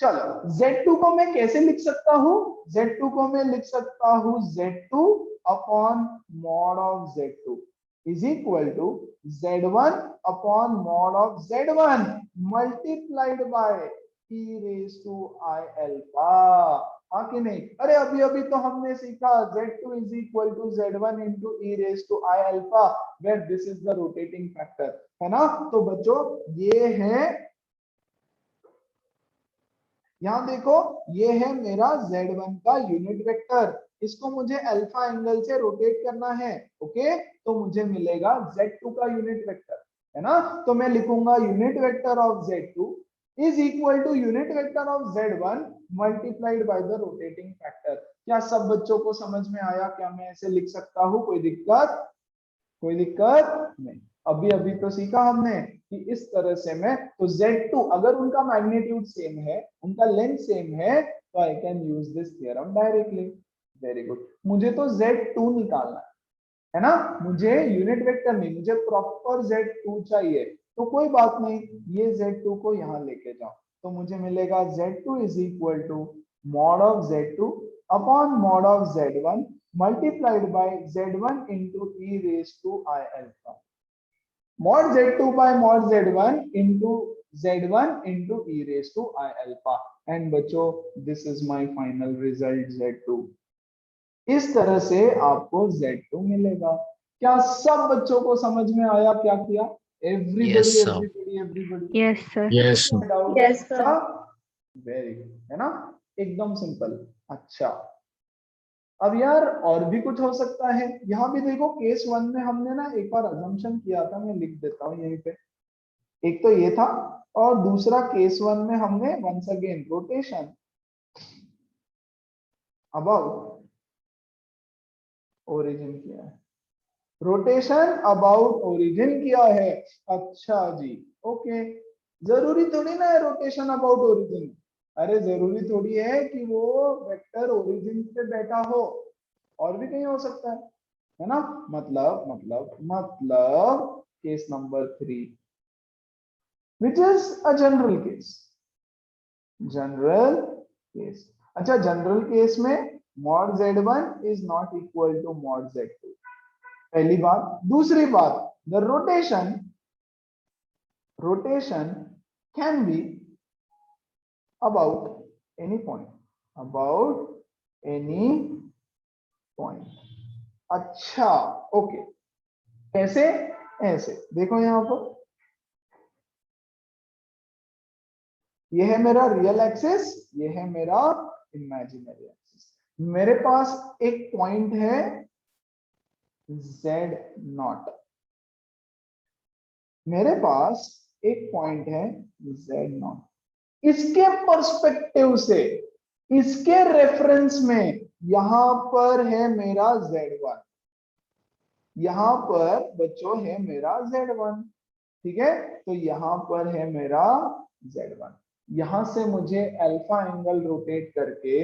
चलो Z2 को मैं कैसे लिख सकता हूं? Z2 को मैं लिख सकता हूं Z2 upon mod of Z2 is equal to Z1 upon mod of Z1 multiplied by e raised to I alpha। हाँ कि नहीं? अरे अभी तो हमने सीखा Z2 is equal to Z1 into e raised to I alpha where this is the rotating factor, है ना। तो बच्चों ये है, यहां देखो, ये है मेरा Z1 का यूनिट वेक्टर, इसको मुझे अल्फा एंगल से रोटेट करना है, ओके, तो मुझे मिलेगा Z2 का यूनिट वेक्टर, है ना। तो मैं लिखूंगा unit vector of Z2 is equal to unit vector of Z1 multiplied by the rotating factor. क्या सब बच्चों को समझ में आया? क्या मैं ऐसे लिख सकता हूं? कोई दिक्कत? कोई दिक्कत नहीं। अभी तो सीखा हमने कि इस तरह से मैं, तो Z2 अगर उनका मैग्नीट्यूड सेम है, उनका लेंथ सेम है, तो I can use this theorem directly. Very good. मुझे तो Z2 निकालना है ना, मुझे यूनिट वेक्टर नहीं, मुझे प्रॉपर Z2 चाहिए। तो कोई बात नहीं, ये Z2 को यहां लेके जाओ, तो मुझे मिलेगा Z2 is equal to mod of Z2 upon mod of Z1 multiplied by Z1 into e raised to I alpha, mod Z2 by mod Z1 into Z1 into e raised to I alpha, and बच्चों this is my final result Z2। इस तरह से आपको Z2 मिलेगा। क्या सब बच्चों को समझ में आया क्या किया? Yes, sir. Everybody yes sir. Yes, sir. Yes, sir. Very good, है ना, एकदम सिंपल। अच्छा, अब यार और भी कुछ हो सकता है। यहाँ भी देखो केस 1 में हमने ना एक बार अजम्पशन किया था, मैं लिख देता हूँ यहीं पे। एक तो ये था, और दूसरा केस 1 में हमने once again rotation about origin किया है, रोटेशन अबाउट ओरिजिन किया है। अच्छा जी, ओके। जरूरी थोड़ी ना है रोटेशन अबाउट ओरिजिन, अरे जरूरी थोड़ी है कि वो वेक्टर ओरिजिन पे बैठा हो, और भी कहीं हो सकता है ना। मतलब case number 3 which is a general case. अच्छा, जनरल केस में mod Z1 is not equal to mod Z2, पहली बात। दूसरी बात, the rotation can be about any point। अच्छा, ओके, कैसे? ऐसे देखो, यहां पर ये है मेरा रियल एक्सिस, ये है मेरा इमेजिनरी एक्सिस। मेरे पास एक पॉइंट है Z0, मेरे पास एक पॉइंट है Z0। इसके पर्सपेक्टिव से, इसके रेफरेंस में यहां पर है मेरा Z1, यहां पर बच्चों है मेरा Z1, ठीक है। तो यहां पर है मेरा Z1, यहां से मुझे अल्फा एंगल रोटेट करके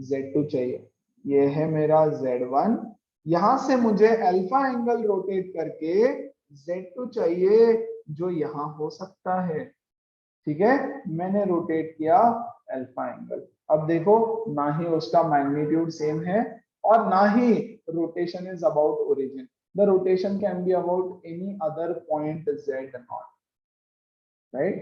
Z2 चाहिए, ये है मेरा Z1। यहां से मुझे अल्फा एंगल रोटेट करके Z2 चाहिए जो यहां हो सकता है। ठीक है, मैंने रोटेट किया अल्फा एंगल। अब देखो, ना ही उसका मैग्नीट्यूड सेम है और ना ही rotation is about origin. The rotation can be about any other point Z0, right.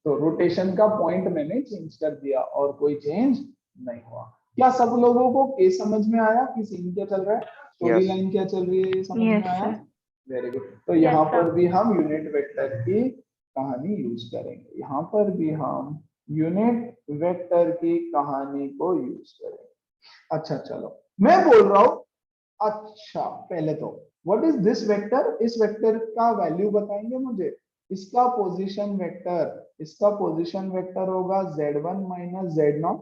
तो रोटेशन का पॉइंट मैंने चेंज कर दिया और कोई चेंज नहीं हुआ। क्या सब लोगों को केस समझ में आया कि सीन क्या चल रहा है, स्टोरी लाइन क्या चल रही है, ये समझ में यस आया? सर। Very good. तो Yes, यहाँ sir. पर भी हम यूनिट वेक्टर की कहानी यूज करेंगे, यहाँ पर भी हम यूनिट वेक्टर की कहानी को यूज करेंगे। अच्छा चलो, मैं बोल रहा हूं। अच्छा पहले तो व्हाट इज दिस वेक्टर, इस वेक्टर का वैल्यू बताएंगे मुझे। इसका पोजीशन वेक्टर होगा Z1 माइनस Z0।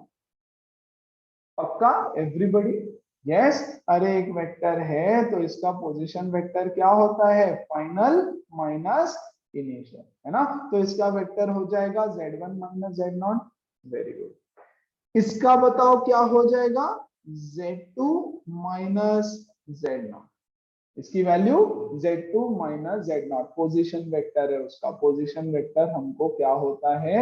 पक्का एवरीबॉडी? यस। अरे एक वेक्टर है तो इसका पोजीशन वेक्टर क्या होता है, फाइनल माइनस इनिशियल, है ना। तो इसका वेक्टर हो जाएगा Z1 minus Z0। Very good. इसका बताओ क्या हो जाएगा, Z2 माइनस Z0। इसकी value Z2 minus Z0, position vector है उसका। पोजीशन वेक्टर हमको क्या होता है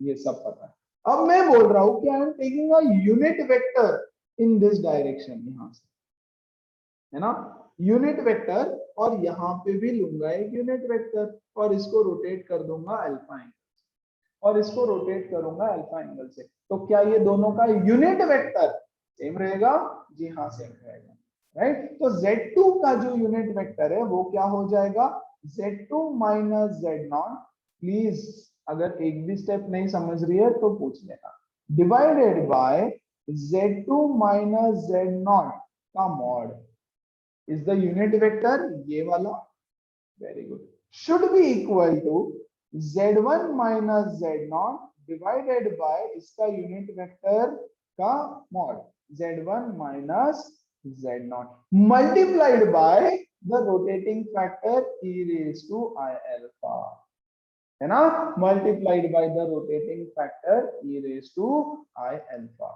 ये सब पता है। अब मैं बोल रहा हूं कि I am taking a unit vector in this direction, यहां से, है ना, यूनिट वेक्टर, और यहां पे भी लूंगा एक यूनिट वेक्टर और इसको रोटेट कर दूंगा अल्फा एंगल, और इसको रोटेट करूंगा अल्फा एंगल से। तो क्या ये दोनों का यूनिट वेक्टर सेम रहेगा? जी हाँ, सेम रहेगा, राइट। तो Z2 का जो यूनिट वेक्टर है वो क्या हो जाएगा, Z2 माइनस Z0। प्लीज अगर एक भी स्टेप नहीं समझ रही है तो पूछ लेना। Divided by Z2 minus Z0 का mod is the unit vector, ये वाला। Very good. Should be equal to Z1 minus Z0 divided by इसका यूनिट वेक्टर का mod Z1 minus Z0 multiplied by the rotating factor e raise to I alpha, है ना, multiplied by the rotating factor e raise to I alpha.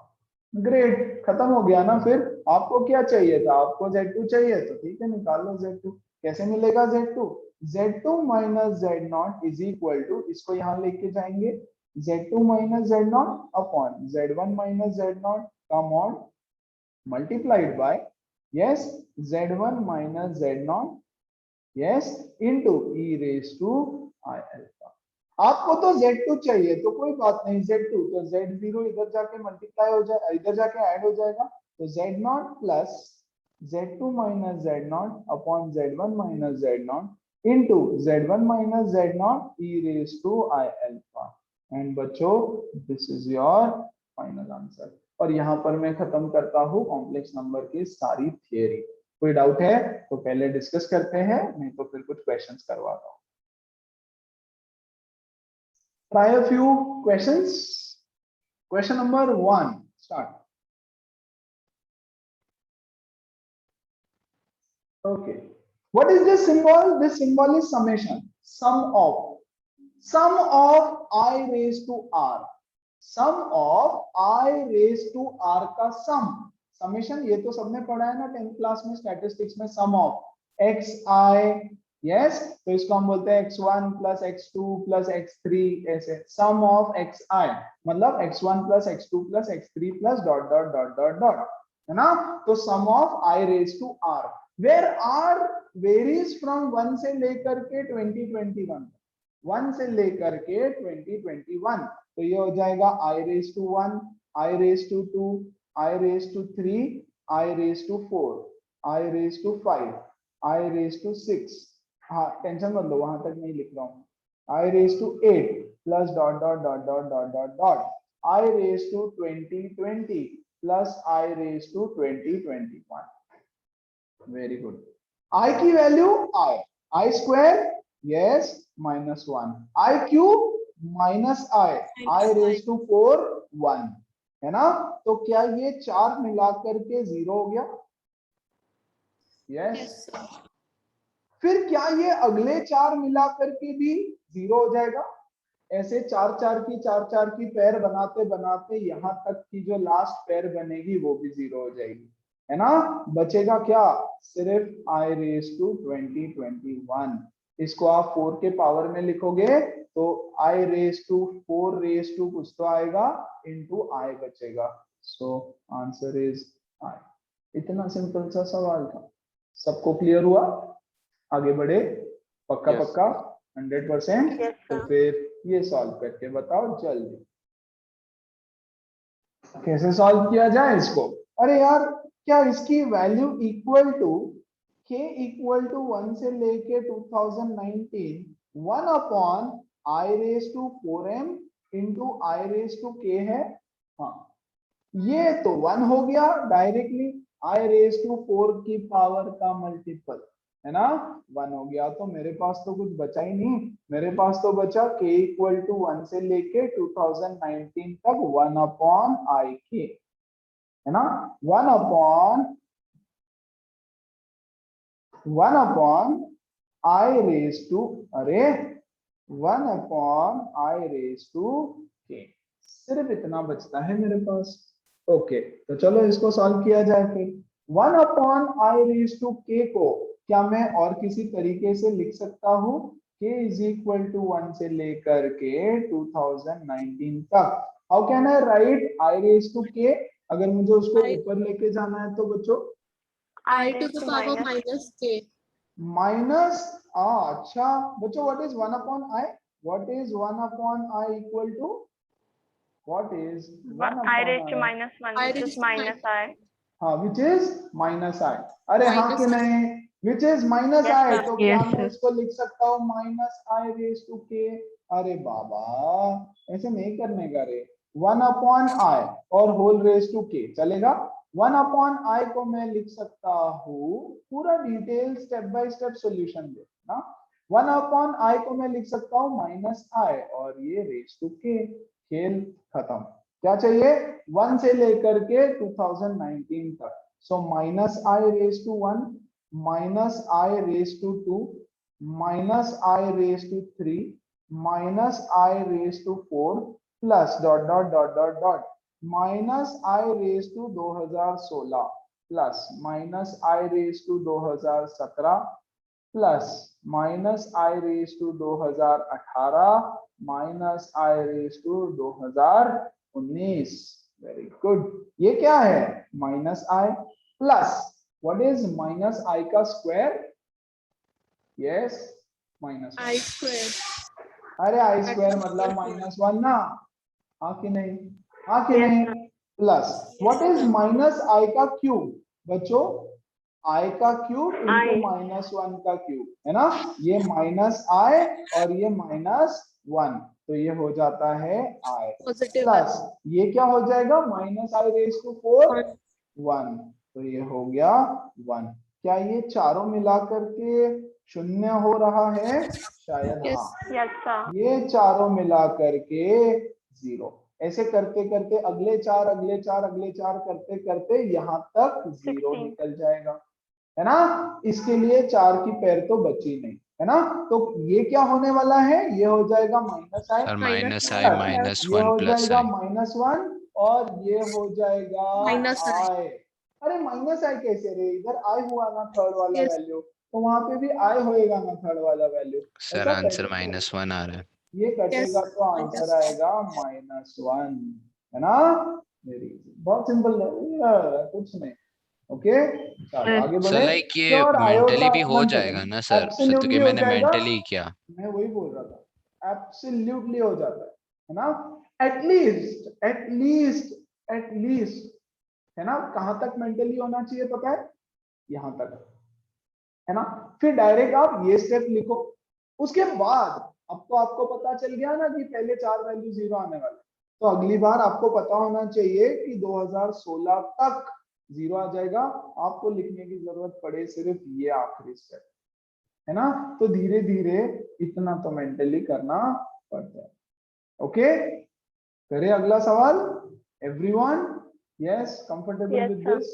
Great, खत्म हो गया ना। फिर आपको क्या चाहिए था, आपको Z2 चाहिए, तो ठीक है निकाल लो Z2। कैसे मिलेगा Z2, Z2 minus Z0 is equal to, इसको यहां लेके जाएंगे, Z2 minus Z0 upon Z1 minus Z0 का mod multiplied by, yes, Z1 minus Z0, yes, into e raise to I alpha. आपको तो Z2 चाहिए तो कोई बात नहीं, Z2 तो Z0 इधर जाके मल्टीप्लाई हो जाए, इधर जाके ऐड हो जाएगा, तो Z0 plus Z2 minus Z0 upon Z1 minus Z0 into Z1 minus Z0 e raise to I alpha. And बच्चों this is your final answer. और यहाँ पर मैं खत्म करता हूँ कॉम्प्लेक्स नंबर की सारी थियरी। कोई डाउट है तो पहले डिस्कस करते हैं, नहीं तो फिर कुछ क्वेश्चंस करवाता हूँ। Try a few questions. Question number 1, start. Okay. What is this symbol? This symbol is summation. Sum of I raised to r. Sum of I raised to r का sum. Summation ये तो सबने पढ़ा है ना 10th क्लास में स्टैटिस्टिक्स में, sum of xi, यस, तो इसको हम बोलते हैं x1 plus x2 plus x3, ऐसे सम ऑफ xi मतलब x1 plus x2 plus x3 plus dot dot dot dot dot, है ना। तो sum of i raise to r, where r varies from 1 से लेकर के 2021, 1 से लेकर के 2021, तो ये हो जाएगा i raise to 1, i raise to 2, i raise to 3, i raise to 4, i raise to 5, i raise to 6, हाँ टेंशन मत लो वहां तक नहीं लिख रहा हूँ, i raise to 8 plus dot dot dot dot dot dot dot, i raise to 2020 plus i raise to 2021। Very good. i की value i square, yes, minus 1, i cube minus i raise to 4 1, है ना। तो क्या ये 4 मिलाकर के 0 हो गया? यस। फिर क्या ये अगले 4 मिला करके भी 0 हो जाएगा? ऐसे चार की पेयर बनाते बनाते यहाँ तक की जो लास्ट पेयर बनेगी वो भी 0 हो जाएगी, है ना। बचेगा क्या, सिर्फ i रेज टू 2021। इसको आप 4 के पावर में लिखोगे तो i raise to 4 raise to कुछ तो आएगा इनटू i बचेगा। So answer is i। इतना सिंपल सा सवाल था, सबको क्लियर हुआ? आगे बढ़े, पक्का Yes. पक्का 100%। Yes, तो sir. फिर ये सॉल्व करके बताओ जल्दी, कैसे सॉल्व किया जाए इसको। अरे यार, क्या इसकी value equal to k equal to 1 से लेके 2019 1 upon i raise to 4m into i raise to k है। हाँ, ये तो 1 हो गया डायरेक्टली, i रेज टू 4 की पावर का मल्टीपल, है ना। 1 हो गया तो मेरे पास तो कुछ बचा ही नहीं, मेरे पास तो बचा k इक्वल टू 1 से लेके 2019 तक 1 अपॉन i k, है ना। 1 अपॉन i रेज टू, अरे 1 upon i raise to k, सिर्फ इतना बचता है मेरे पास। ओके, तो चलो इसको सॉल्व किया जाए फिर। 1 upon i raise to k को क्या मैं और किसी तरीके से लिख सकता हूँ, k इज इक्वल टू 1 से लेकर के 2019 तक। How can I write i raise to k? अगर मुझे उसको ऊपर लेके जाना है तो बच्चों I to the power minus k. Minus, अच्छा बच्चों, what is 1 upon i? What is 1 upon i equal to, what is 1 I raised upon to i? minus 1, I which raised is to minus I. हाँ, विच इज माइनस i। अरे हाँ Minus कि I. नहीं, which is minus Yes, i, sir. तो क्या Yes, मैं sir. इसको लिख सकता हूँ minus i raise to k? अरे बाबा, ऐसे नहीं करने का रे। 1 अपॉन i और होल रेज टू k चलेगा। 1 अपॉन i को मैं लिख सकता हूँ, पूरा detail step by step solution दे ना। 1 अपॉन i को मैं लिख सकता हूँ माइनस i और ये रेज टू k, खेल खत्म। क्या चाहिए, 1 से लेकर के 2019 तक। So minus i raise to 1, minus i raise to 2, minus i raise to 3, minus i raise to 4 plus dot dot dot dot dot minus i raise to 2016 plus minus i raise to 2017 plus minus i raise to 2018 minus i raise to 2019। Very good. ये क्या है, minus i plus what is minus i का square? Yes, minus I square. अरे i स्क्वायर मतलब माइनस 1 ना, हाँ कि नहीं, हाँ कि Yes, नहीं। sir. Plus what is minus i का क्यूब बच्चों? i का क्यूब इंटू I. माइनस 1 का क्यूब, है ना। ये माइनस i और ये माइनस 1, तो ये हो जाता है i Positive प्लस ये क्या हो जाएगा, माइनस i रेज टू 4 1. 1, तो ये हो गया 1। क्या ये चारों मिला करके शून्य हो रहा है? शायद Yes. हाँ। Yes, sir. ये चारों मिला करके 0। ऐसे करते करते अगले चार अगले चार अगले चार करते करते यहाँ तक 0 16. निकल जाएगा, है ना। इसके लिए 4 की पेयर तो बची नहीं, है ना। तो ये क्या होने वाला है, ये हो जाएगा minus i, sir minus I i plus minus ये 1 हो प्लस जाएगा i। माइनस 1 और ये हो जाएगा Minus I. i। अरे माइनस i कैसे रे, इधर i हुआ ना थर्ड वाला Yes. वैल्यू, तो वहां पे भी i होएगा ना थर्ड वाला वैल्यू। सर ऐसा आंसर कैसे? माइनस 1 आ रहा है। ये कटेगा Yes. तो आंसर आएगा -1, है ना। वेरी बहुत सिंपल है, कुछ नहीं। ओके, चलो आगे सर बढ़े। लाइक ये श्योर मेंटली आयोटा भी हो वन जाएगा सेकंड, ना सर क्योंकि एब्सोल्युटली हो मैंने जाएगा। मेंटली किया। मैं वही बोल रहा था, एब्सोल्युटली हो जाता है ना। एटलीस्ट एटलीस्ट एटलीस्ट, है ना। कहां तक मेंटली होना चाहिए पता है, यहां तक, है ना। फिर डायरेक्ट आप ये स्टेप लिखो, उसके बाद अब तो आपको पता चल गया ना कि पहले 4 वैल्यू 0 आने वाले, तो अगली बार आपको पता होना चाहिए कि 2016 तक 0 आ जाएगा। आपको लिखने की जरूरत पड़े सिर्फ ये आखिरी स्टेप, है ना। तो धीरे धीरे इतना तो मेंटली करना पड़ता है। ओके, करें अगला सवाल। Everyone, yes, comfortable Yes, with sir. This?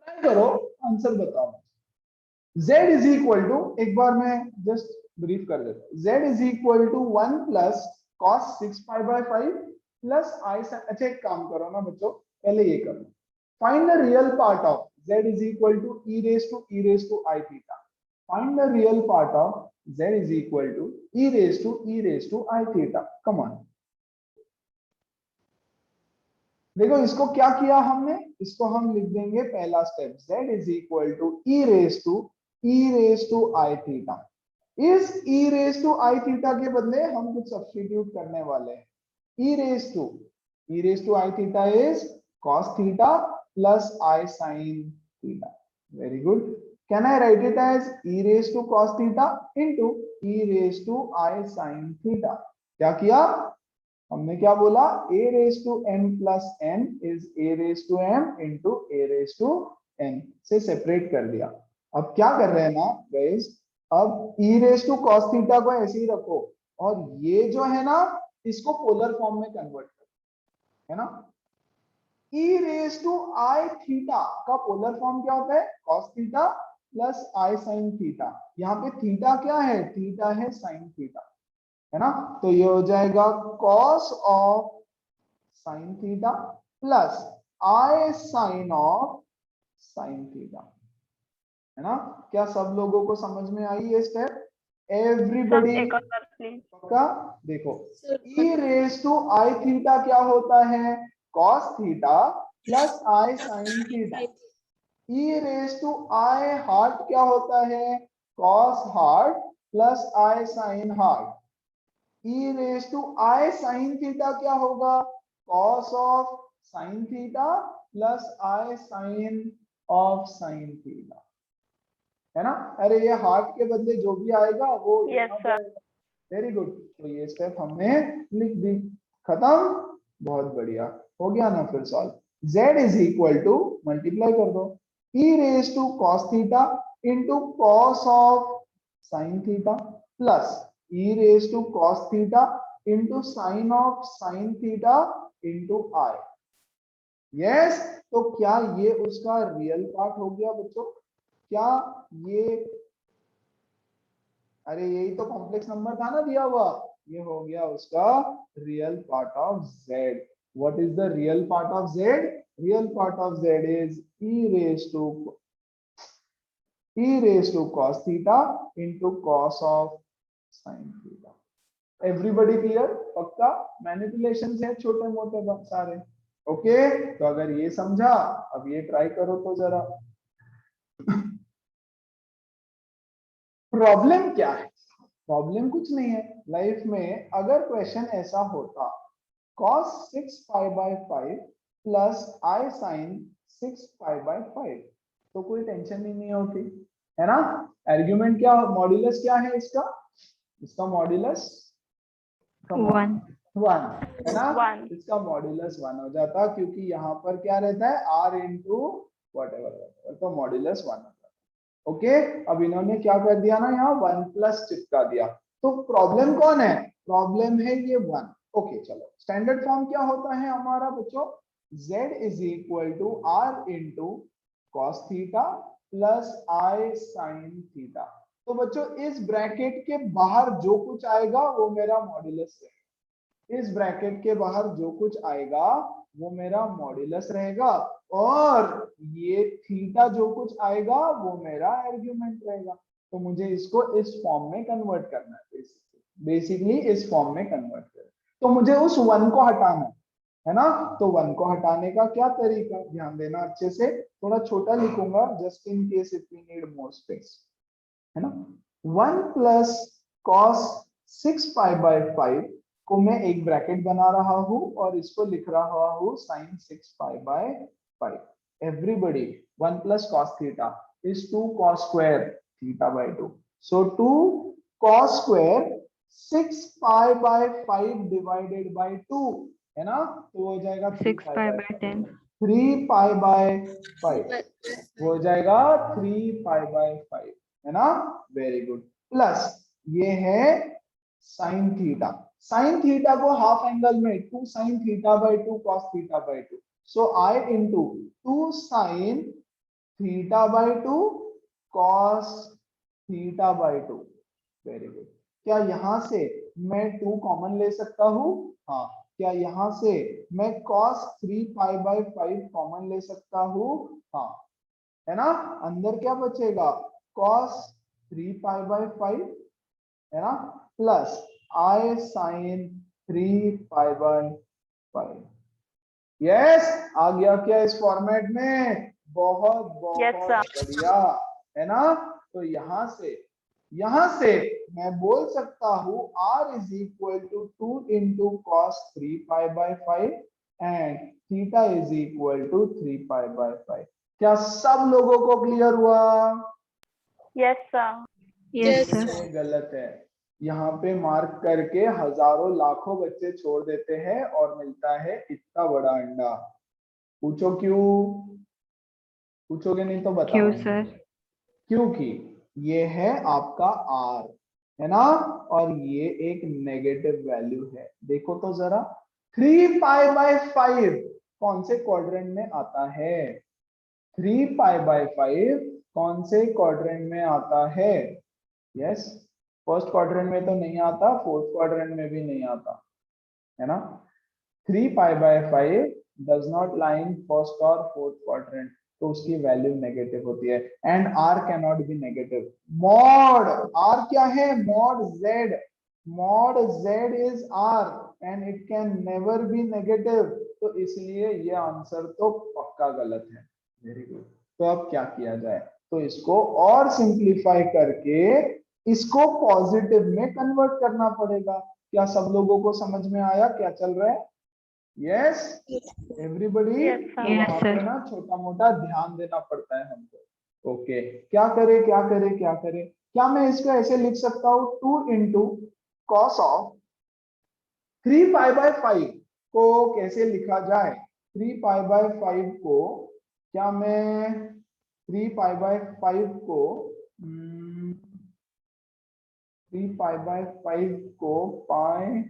Try करो, आंसर बताओ। z इज इक्वल टू, एक बार मैं जस्ट ब्रीफ कर देता हूँ। z is equal to 1 plus cos 6 pi by 5 plus i sin। अच्छा एक काम करो ना बच्चों, पहले ये करो, find the real part of z is equal to e raise to I theta. Find the real part of z is equal to e raise to I theta. Come on, देखो इसको क्या किया हमने, इसको हम लिख देंगे पहला step, z is equal to e raise to I theta. इस e raise to I theta के बदले हम कुछ सब्स्टिट्यूट करने वाले हैं। e raise to I theta is cos theta plus I sin theta. Very good. Can I write it as e raise to cos theta into e raise to I sin theta. क्या किया हमने, क्या बोला, a raise to m plus n is a raise to m into a raise to n से सेपरेट कर दिया। अब क्या कर रहे हैं ना गाइस, अब e raise to cos theta को ऐसे ही रखो और ये जो है ना इसको पोलर फॉर्म में कन्वर्ट करो, है ना। e raise to I theta का पोलर फॉर्म क्या होता है, cos theta plus I sin theta. यहाँ पे थीटा क्या है, थीटा है sin थीटा, है ना। तो ये हो जाएगा cos of sin theta plus I sin of sin theta, है ना। क्या सब लोगों को समझ में आई ये स्टेप? एवरीबॉडी एक और बार प्लीज। का देखो, e raise to I theta क्या होता है, cos theta plus I sin theta. e raise to I heart क्या होता है, cos heart plus I sin heart. e raise to I sin theta क्या होगा, cos of sin theta plus I sin of sin theta, है ना। अरे ये हार्ट के बदले जो भी आएगा वो Yes, sir. Very good. तो ये स्टेप हमने लिख दी, खत्म, बहुत बढ़िया हो गया ना। फिर solve, z is equal to multiply कर दो e raise to cos theta into cos of sin theta plus e raise to cos theta into sin of sin theta into I। Yes, तो क्या ये उसका रियल पार्ट हो गया बच्चों? क्या ये, अरे यही तो कॉम्प्लेक्स नंबर था ना दिया हुआ, ये हो गया उसका real part of z। What is the real part of z? Real part of z is e raise to cos theta into cos of sin theta. Everybody clear? पक्का? मैनिपुलेशन है छोटे मोटे सारे, ओके। तो अगर ये समझा, अब ये ट्राई करो तो जरा। प्रॉब्लम क्या है? प्रॉब्लम कुछ नहीं है लाइफ में। अगर क्वेश्चन ऐसा होता cos 6 pi by 5 plus I sin 6 pi by 5, तो कोई टेंशन ही नहीं होती, है ना। आर्गुमेंट क्या, मॉड्यूलस क्या है इसका? इसका मॉड्यूलस 1 है ना। One. इसका मॉड्यूलस 1 हो जाता, क्योंकि यहाँ पर क्या रहता है, r इंटू वट एवर, तो मॉड्यूलस 1 होता है। ओके, अब इन्होंने क्या कर दिया ना, यहाँ 1 प्लस चिपका दिया। तो प्रॉब्लम कौन है? प्रॉब्लम है ये 1। ओके चलो, स्टैंडर्ड फॉर्म क्या होता है हमारा बच्चों, z is equal to r into cos theta plus I sin theta. तो बच्चों इस ब्रैकेट के बाहर जो कुछ आएगा वो मेरा मॉड्यूलस है। इस ब्रैकेट के बाहर जो कुछ आएगा वो मेरा मॉड्यूलस रहेगा, और ये थीटा जो कुछ आएगा वो मेरा आर्गुमेंट रहेगा। तो मुझे इसको इस फॉर्म में कन्वर्ट करना है, बेसिकली इस फॉर्म में कन्वर्ट करना। तो मुझे उस 1 को हटाना है ना। तो 1 को हटाने का क्या तरीका, ध्यान देना अच्छे से, थोड़ा छोटा लिखूंगा just in case if we need more space, है ना। 1 प्लस cos 6 पाई बाय 5 को मैं एक ब्रैकेट बना रहा हूं और इसको लिख रहा हूं sin 6 pi by 5। Everybody 1 plus cos theta is 2 cos square theta by 2। So 2 cos square 6 pi by 5 divided by 2, है ना। तो हो जाएगा 6 पाई बाय 10 3 पाई बाय 5, हो जाएगा 3 पाई बाय 5, है ना। Very good. प्लस ये है साइन थीटा, साइन थीटा को हाफ एंगल में 2 sin theta by 2 cos theta by 2। So I into 2 sin theta by 2 cos theta by 2। Very good. क्या यहाँ से मैं 2 कॉमन ले सकता हूँ? हाँ। क्या यहाँ से मैं cos 3π/5 कॉमन ले सकता हूँ? हाँ, है ना। अंदर क्या बचेगा? cos 3π/5 है ना, प्लस I sin 3π/5। यस, आ गया क्या इस फॉर्मेट में? बहुत Yes, sir. बढ़िया, है ना। तो यहां से मैं बोल सकता हूं r is equal to 2 into cos 3π/5 and theta is equal to 3π/5। क्या सब लोगों को क्लियर हुआ? Yes, sir. Yes, Yes, sir. ये गलत है। यहाँ पे मार्क करके हजारों लाखों बच्चे छोड़ देते हैं और मिलता है इतना बड़ा अंडा। पूछो क्यों? पूछोगे नहीं तो बताओ। Q, sir. क्योंकि ये है आपका r, है ना, और ये एक नेगेटिव वैल्यू है। देखो तो जरा 3π/5 कौन से क्वाड्रेंट में आता है? 3π/5 कौन से क्वाड्रेंट में आता है? यस, फर्स्ट क्वाड्रेंट में तो नहीं आता, फोर्थ क्वाड्रेंट में भी नहीं आता, है ना। 3π/5 does not lie in first और फोर्थ क्वाड्रेंट, तो उसकी वैल्यू नेगेटिव होती है। And r can not be negative. Mod r क्या है? Mod z is r and it can never be negative. तो इसलिए ये आंसर तो पक्का गलत है। Very good. तो अब क्या किया जाए? तो इसको और सिंप्लीफाई करके इसको पॉजिटिव में कन्वर्ट करना पड़ेगा। क्या सब लोगों को समझ में आया क्या चल रहा है? Yes everybody. Yes, sir. Yes, वहां sir. पे ना छोटा मोटा ध्यान देना पड़ता है हमको। ओके, क्या करे क्या करे क्या करे? क्या मैं इसको ऐसे लिख सकता हूँ 2 इंटू कॉस ऑफ 3π/5 को कैसे लिखा जाए? 3π/5 को क्या मैं 3π/5 को 3π/5 को पाई,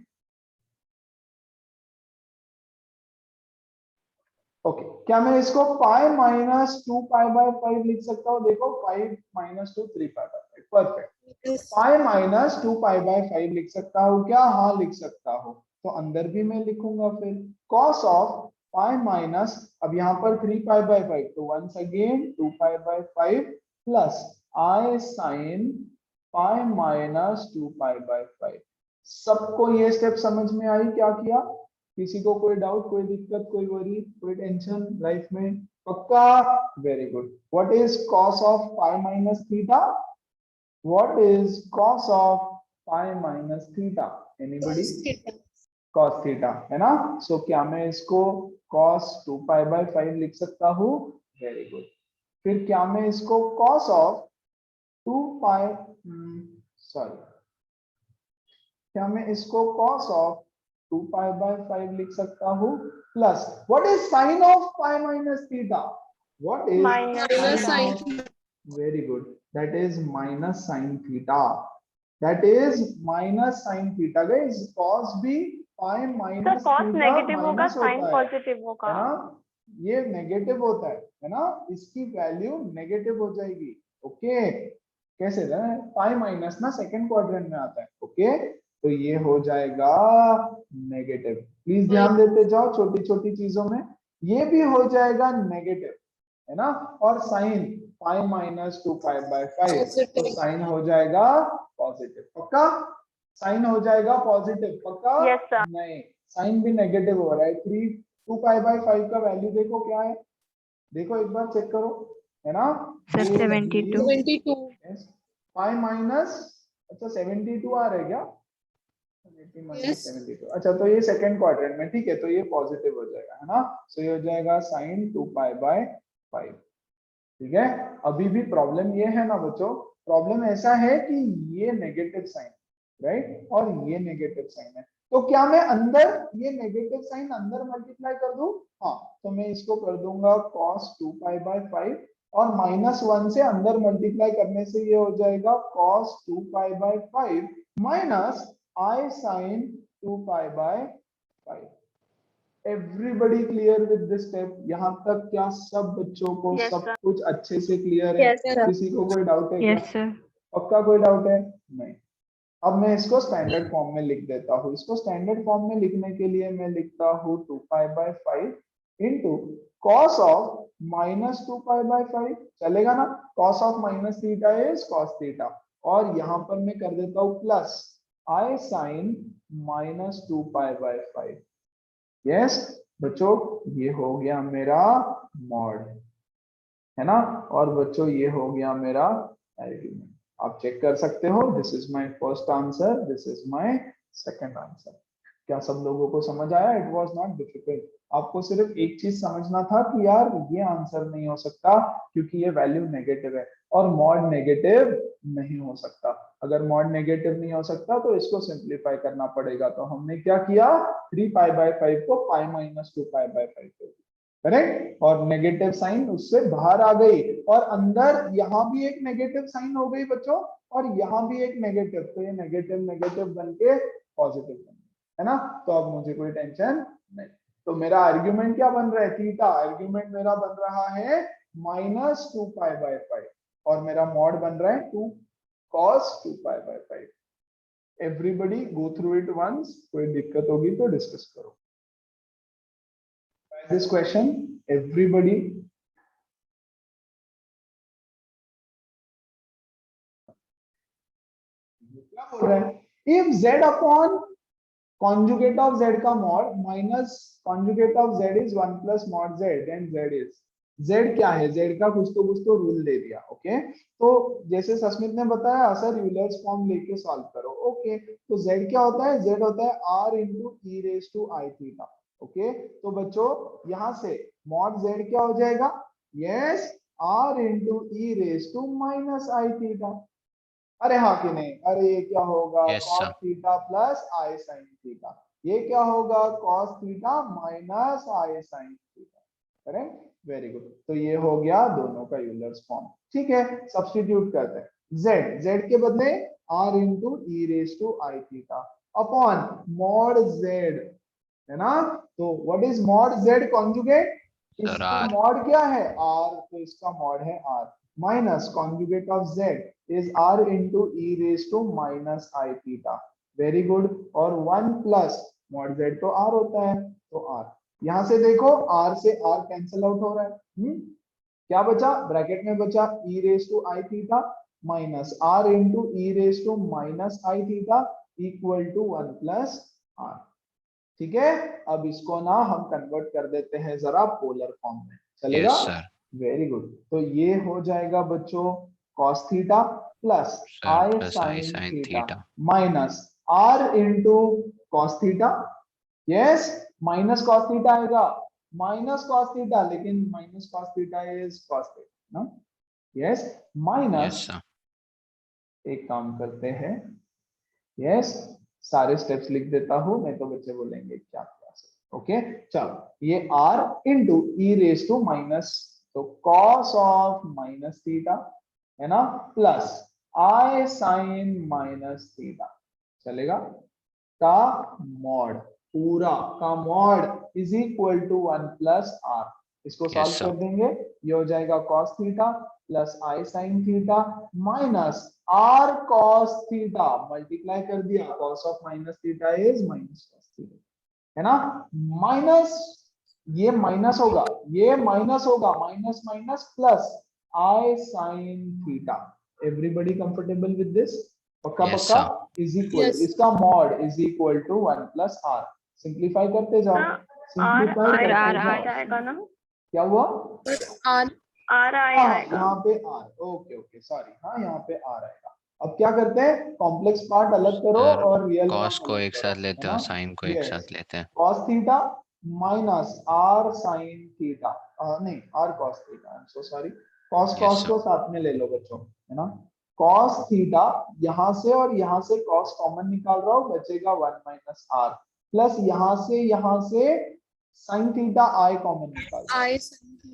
ओके, क्या मैं इसको पाई -2π/5 लिख सकता हूँ? देखो 5 - 2 3π/5, परफेक्ट। yes, पाई -2π/5 लिख सकता हूँ क्या? हाँ लिख सकता हूँ। तो अंदर भी मैं लिखूंगा फिर cos ऑफ पाई माइनस, अब यहाँ पर 3π/5 तो once again 2π/5 plus I sin pi -2π/5। सबको ये स्टेप समझ में आई? क्या किया? किसी को कोई डाउट, कोई दिक्कत, कोई वरी, कोई टेंशन लाइफ में? पक्का? Very good. What is cos of pi minus theta? What is cos of pi minus theta? Anybody? cos theta. Cos theta, है ना। सो क्या मैं इसको cos 2π/5 लिख सकता हूँ? Very good. फिर क्या मैं इसको cos of 2π, सॉरी, क्या मैं इसको cos of 2π/5 लिख सकता हूँ? Plus what is sine of pi minus theta? What is Minus sin of, very good, that is minus sin theta, that is minus sin theta guys। cos भी pi Sir, minus cos theta negative होगा, minus sin होता है positive होगा। ना, ये नेगेटिव होता है ना, इसकी वैल्यू नेगेटिव हो जाएगी। ओके, कैसे है? पाई माइनस ना सेकंड क्वाड्रेंट में आता है। ओके, तो ये हो जाएगा नेगेटिव। प्लीज ध्यान देते जाओ छोटी छोटी चीजों में। ये भी हो जाएगा नेगेटिव, है ना। और साइन पाई -2π/5 तो साइन हो जाएगा पॉजिटिव। पक्का? साइन हो जाएगा पॉजिटिव, पक्का? Yes, sir. नहीं, साइन भी नेगेटिव हो रहा है। 2π/5 का वैल्यू देखो क्या है, देखो एक बार चेक करो, है ना। Sir, ये 72. 72. पाई माइनस, अच्छा 72 आ रहा है क्या? 80 Yes. 72, अच्छा तो ये सेकंड क्वाड्रेंट में, ठीक है, तो ये पॉजिटिव हो जाएगा, है ना। सो ये हो जाएगा साइन 2π/5। ठीक है, अभी भी प्रॉब्लम ये है ना बच्चों, प्रॉब्लम ऐसा है कि ये नेगेटिव साइन, राइट, और ये नेगेटिव साइन है। तो क्या मैं अंदर ये नेगेटिव साइन अंदर मल्टीप्लाई कर दूं? हाँ, तो मैं इसको कर दूंगा cos 2π/5 और -1 से अंदर मल्टीप्लाई करने से ये हो जाएगा cos 2π/5 minus I sin 2π/5। Everybody clear with this step? यहाँ तक क्या सब बच्चों को Yes, सब sir. कुछ अच्छे से क्लियर है? Yes, sir. किसी को कोई डाउट है क्या? Yes, sir. पक्का कोई डाउट है? नहीं। अब मैं इसको स्टैंडर्ड फॉर्म में लिख देता हूँ। इसको स्टैंडर्ड फॉर्म में लिखने के लिए मैं लिखता हूँ 2π/5 इंटू कॉस ऑफ -2π/5, चलेगा ना? Cos of minus theta is cos theta, और यहाँ पर मैं कर देता हूँ प्लस आई साइन -2π/5। यस बच्चों, ये हो गया मेरा मॉड, है ना? और बच्चों ये हो गया मेरा आर्ग्यूमेंट। आप चेक कर सकते हो, this is my first answer, this is my second answer. क्या सब लोगों को समझ आया? It was not difficult. आपको सिर्फ एक चीज समझना था कि यार ये आंसर नहीं हो सकता क्योंकि ये वैल्यू नेगेटिव है, और मॉड नेगेटिव नहीं हो सकता। अगर मॉड नेगेटिव नहीं हो सकता तो इसको सिंप्लीफाई करना पड़ेगा। तो हमने क्या किया, 3π/5 को π - 2π/5 कर दिया, करेक्ट? और नेगेटिव साइन उससे बाहर आ गई, और अंदर यहाँ भी एक नेगेटिव साइन हो गई बच्चों, और यहाँ भी एक नेगेटिव, तो ये नेगेटिव नेगेटिव बन के पॉजिटिव बन गया, है ना? तो अब मुझे कोई टेंशन नहीं। तो मेरा आर्ग्यूमेंट क्या बन रहा है? थीटा। आर्ग्यूमेंट मेरा बन रहा है -2π/5, और मेरा मॉड बन रहा है 2 cos 2π/5। Everybody go through it once, कोई दिक्कत होगी तो डिस्कस करो। This question, everybody. क्या बोल रहा है? If z upon conjugate of z का mod minus conjugate of z is 1 plus mod z, then z is, z क्या है? z का कुछ तो रूल दे दिया, ओके? तो जैसे सस्मित ने बताया सर यूलर्स फॉर्म लेके सॉल्व करो, ओके? तो z क्या होता है? z होता है r into e raised to I theta, okay? तो बच्चों यहाँ से मॉड z क्या हो जाएगा? Yes, r into e raised to minus I theta। अरे हाँ कि नहीं? अरे ये क्या होगा? cos theta plus I sin theta. ये क्या होगा? cos theta minus I sin theta, correct? Very good. तो ये हो गया दोनों का यूलर्स फॉर्म, ठीक है? सब्स्टिट्यूट करते हैं, z के बदले r into e raised to I theta upon mod z, है ना? तो what is mod z conjugate? इसका मॉड क्या है? r, तो इसका मॉड है r minus conjugate of z is r into e raised to minus I theta। Very good. और 1 प्लस मॉड z तो r होता है, तो r, यहां से देखो r से r कैंसिल आउट हो रहा है, क्या बचा? ब्रैकेट में बचा e raised to I theta minus r into e raised to minus I theta equal to 1 plus r, ठीक है? अब इसको ना हम कन्वर्ट कर देते हैं जरा पोलर फॉर्म में, चलेगा? Very good. तो ये हो जाएगा बच्चों cos theta plus I sin theta minus r into cos theta, yes, minus cos theta आएगा, माइनस cos थीटा, लेकिन minus cos theta is cos theta ना, यस, माइनस, एक काम करते हैं, यस, सारे स्टेप्स लिख देता हूं, नहीं तो बच्चे बोलेंगे क्या क्लास है, ओके? चलो, ये r into e raise to minus, तो cos ऑफ माइनस थीटा, है ना, plus I sine minus theta, चलेगा? का मॉड, पूरा का mod is equal to 1 plus r। इसको सॉल्व कर देंगे, ये हो जाएगा cos theta plus I sine theta minus r cos theta, multiply कर दिया, cos of minus theta is minus cos theta, है ना? माइनस, ये माइनस होगा, ये माइनस होगा, minus minus plus I sine theta. Everybody comfortable with this? पक्का पक्का? इज इक्वल, इसका mod is equal to 1 plus r। Simplify करते जाओ, सिंप्लीफाई करते आएगा ना? क्या हुआ? r आएगा यहाँ पे r, ओके ओके, सॉरी, हाँ यहाँ पे r आएगा। अब क्या करते हैं? कॉम्प्लेक्स पार्ट अलग करो और रियल कॉस को एक साथ लेते हैं और साइन को एक साथ लेते हैं। cos theta minus r sin theta, नहीं r cos theta, I am so sorry, cos को साथ में ले लो बच्चों, है ना? cos थीटा, यहाँ से और यहाँ से cos कॉमन निकाल रहा हूँ, बचेगा 1 माइनस r, प्लस यहाँ से sin थीटा I कॉमन निकाल रहा हूँ,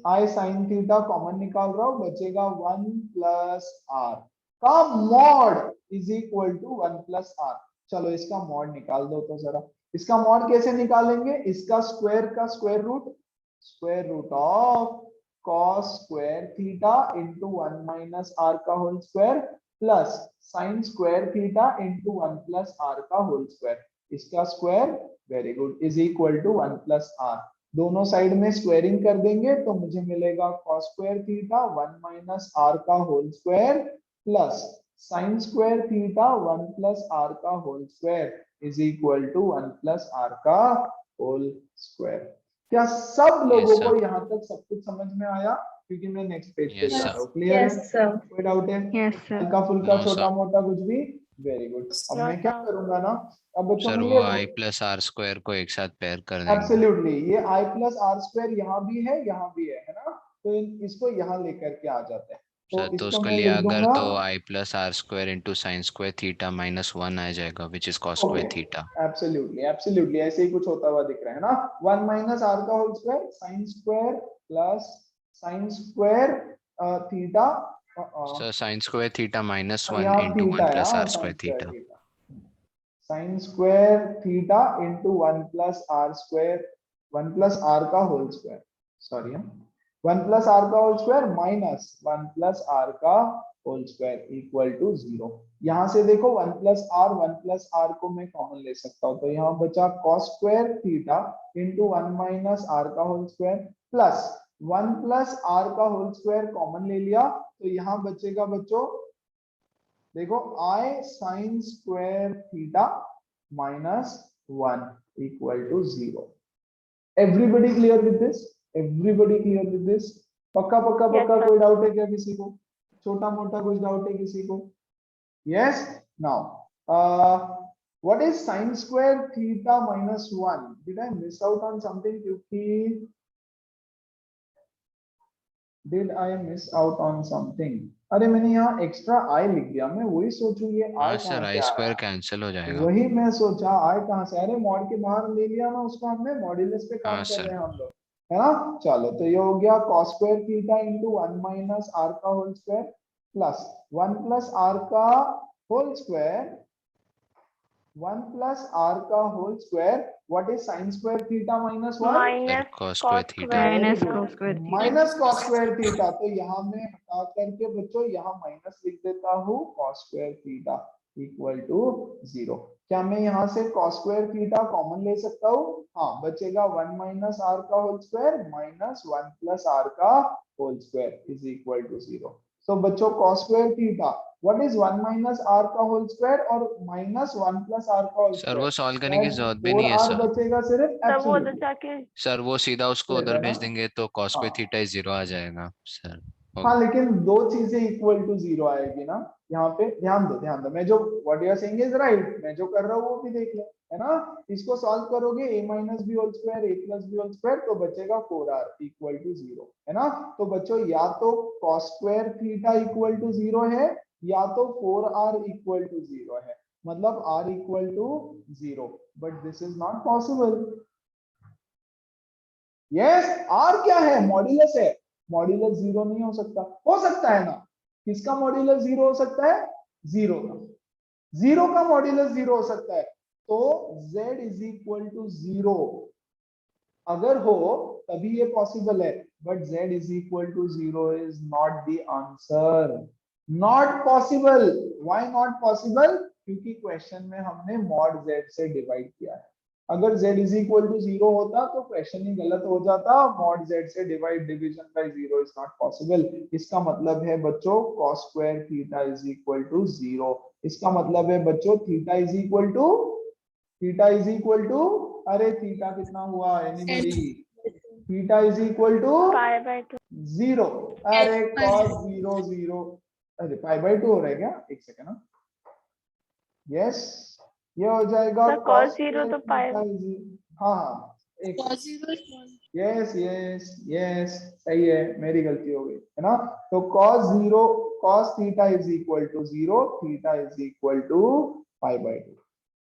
I sin थीटा कॉमन निकाल रहा हूँ, बचेगा 1 प्लस r का mod is equal to 1 plus r। चलो इसका मॉड निकाल दो तो जरा। इसका मॉड कैसे निकालेंगे? इसका स्क्वायर का square root of cos square theta into 1 minus r का whole square plus sine square theta into 1 plus R का होल स्क्वायर, इसका square, very good, is equal to 1 plus R. दोनों साइड में स्क्वायरिंग कर देंगे तो मुझे मिलेगा cos square theta 1 minus R का whole square plus sine square theta 1 plus R का whole square is equal to 1 plus R का होल स्क्वायर। क्या सब लोगों को sir. यहाँ तक सब कुछ समझ में आया? क्योंकि मैं नेक्स्ट पेज पे Yes, जा sir. रहा हूँ। क्लियर है? Yes, sir. कोई डाउट है? Yes, sir. हल्का फुल्का No, छोटा sir. मोटा कुछ भी? Very good. अब मैं क्या करूंगा ना, अब बच्चों सर में वो ये आई प्लस आर स्क्वायर को एक साथ पेयर कर देंगे। एब्सोल्युटली, ये i प्लस आर स्क्वायर यहाँ भी है, यहाँ भी है ना, तो इसको यहाँ लेकर के आ जाते हैं। तो सर तो इसको उसको मैं लिया लिख अगर दूंगा, तो i plus R square into sine square theta minus 1 आ जाएगा which is cos okay, square theta. Absolutely absolutely ऐसे ही कुछ होता हुआ दिख रहा है ना। 1 माइनस आर का whole square sine square plus sine square theta, sir sine square theta minus 1 यहाँ इंटू थीटा 1 है, plus R sine square square theta. Theta, sine square theta into 1 plus R square, 1 plus R का whole square, sorry 1 plus R का whole square minus 1 plus R का होल स्क्वायर इक्वल टू 0। यहाँ से देखो 1 प्लस आर को मैं कॉमन ले सकता हूँ, तो यहाँ बचा cos square theta into 1 minus R का whole square plus 1 plus R का होल स्क्वायर कॉमन ले लिया, तो यहाँ बचेगा बच्चों, देखो i sin square theta minus 1 equal to 0। Everybody clear with this? Everybody clear with this? पक्का पक्का Yes, पक्का? sir. कोई डाउट है क्या किसी को? छोटा मोटा कुछ डाउट है किसी को? Yes, now what is sin square theta minus 1? Did I miss out on something? क्योंकि did I miss out on something? अरे मैंने यहाँ एक्स्ट्रा आई लिख दिया, मैं वही सोचूं ये हाँ आई सर कहाँ आई से स्क्वायर आया, कैंसिल हो जाएगा। वही मैं सोचा आई कहाँ से, अरे मॉड के बाहर ले लिया ना उसको हमने, मॉड्यूलस पे काम हाँ कर सर। रहे हैं हम लोग, है ना। चलो तो ये हो गया cos square theta into 1 minus R का whole square plus 1 plus R का होल स्क्वायर, 1 प्लस आर का whole square, what is sin square theta minus 1? Minus cos cos square theta. square Minus theta. cos square theta. Minus cos square theta, तो यहाँ मैं हटा करके बच्चों यहाँ माइनस लिख देता हूँ cos square theta equal to 0। क्या मैं यहाँ से cos स्क्वायर थीटा कॉमन ले सकता हूँ? हाँ, बचेगा 1 माइनस आर का whole square minus 1 plus R का whole square is equal to 0। तो बच्चों cos square theta what is 1 minus R का होल स्क्वायर और माइनस 1 प्लस आर का होल सर वो स्क्वायर, सॉल्व करने की जरूरत भी नहीं है 4r सर। बचेगा सिर्फ। तब वो तो एब्सोल्युटली जाके सर वो सीधा उसको है उधर ना? भेज देंगे तो cos स्क्वायर हाँ थीटा 0 आ जाएगा सर। हाँ, लेकिन दो चीजें इक्वल टू 0 आएगी ना यहाँ पे, ध्यान दो, मैं जो what you are saying is right, मैं जो कर रहा हूँ वो भी देख लो, है ना। इसको सॉल्व करोगे a minus b whole square a plus b whole square, तो बचेगा 4r इक्वल टू 0, है ना। तो बच्चों या तो cos square theta equal to 0 है या तो 4r इक्वल टू 0 है, मतलब r equal to 0, but this is not possible. Yes, r क्या है? मॉड्यूलस है, मॉड्यूलस 0 नहीं हो सकता है ना। किसका मॉड्यूलस 0 हो सकता है? 0 का, 0 का मॉड्यूलस 0 हो सकता है, तो z इज इक्वल टू 0 अगर हो तभी ये पॉसिबल है, but z is equal to 0 is not the answer, not possible. Why not possible? क्योंकि क्वेश्चन में हमने मॉड z से डिवाइड किया है। अगर z इज इक्वल टू 0 होता तो क्वेश्चन ही गलत हो जाता, मॉड z से divide division by 0 is not possible. इसका मतलब है बच्चों cos square theta is equal to 0, इसका मतलब है बच्चों थीटा इज इक्वल टू अरे थीटा कितना हुआ anybody? Theta is equal to pi by 2. 0, अरे cos 0 0, अरे पाई बाय 2 हो रहा है क्या? एक सेकंड ना, यस ये हो जाएगा तो cos 0 तो pi. हाँ एक, यस सही है, मेरी गलती हो गई, है ना। तो cos theta is equal to 0, theta is equal to pi by 2,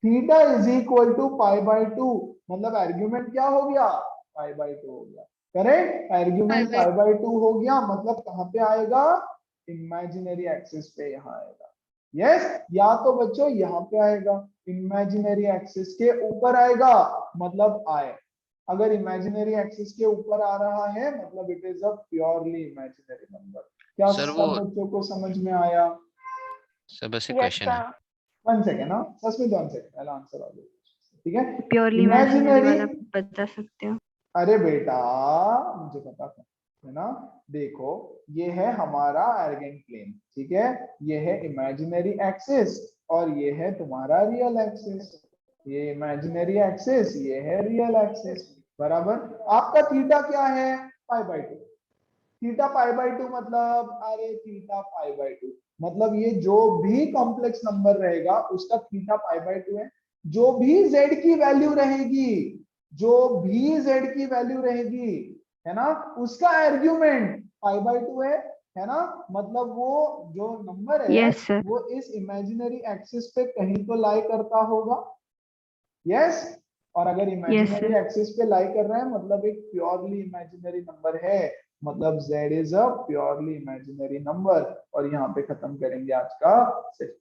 theta is equal to pi by 2, मतलब आर्गुमेंट क्या हो गया? पाई बाय 2 हो गया, करेक्ट। आर्गुमेंट पाई बाय 2 हो गया, मतलब कहाँ पे आएगा? इमेजिनरी एक्सिस पे यहाँ आएगा। यस, या तो बच्चों यहाँ पे आएगा, इमेजिनरी एक्सिस के ऊपर आएगा, मतलब आए। अगर इमेजिनरी एक्सिस के ऊपर आ रहा है मतलब it is a purely imaginary number. क्या सर सब वो बच्चों को समझ में आया? सर बस एक Yes, क्वेश्चन है। sir. 1 सेकेंड ना सस्मित 1 सेकेंड पहला आंसर आ जाए, ठीक है। प्योरली इमेजिनरी Imaginary- वाला बता सकते हो? अरे बेटा मुझे पता था, है ना। देखो ये है हमारा एर्गेन प्लेन, ठीक है, ये है इमेजिनरी एक्सिस और ये है तुम्हारा रियल एक्सिस। ये इमेजिनरी एक्सिस, ये है रियल एक्सिस, बराबर। आपका थीटा क्या है? π/2। थीटा π/2 मतलब, अरे थीटा π/2 मतलब ये जो भी कॉम्प्लेक्स नंबर रहेगा उसका थीटा π/2 है। जो भी z की वैल्यू रहेगी, जो भी z की वैल्यू रहेगी, है ना, उसका आर्ग्यूमेंट π/2 है ना। मतलब वो जो नंबर है Yes, sir. वो इस इमेजिनरी एक्सिस पे कहीं तो लाई करता होगा, यस। और अगर इमेजिनरी sir. एक्सिस पे लाई कर रहा है मतलब एक प्योरली इमेजिनरी नंबर है, मतलब z is a purely imaginary number. और यहाँ पे खत्म करेंगे आज का सेशन।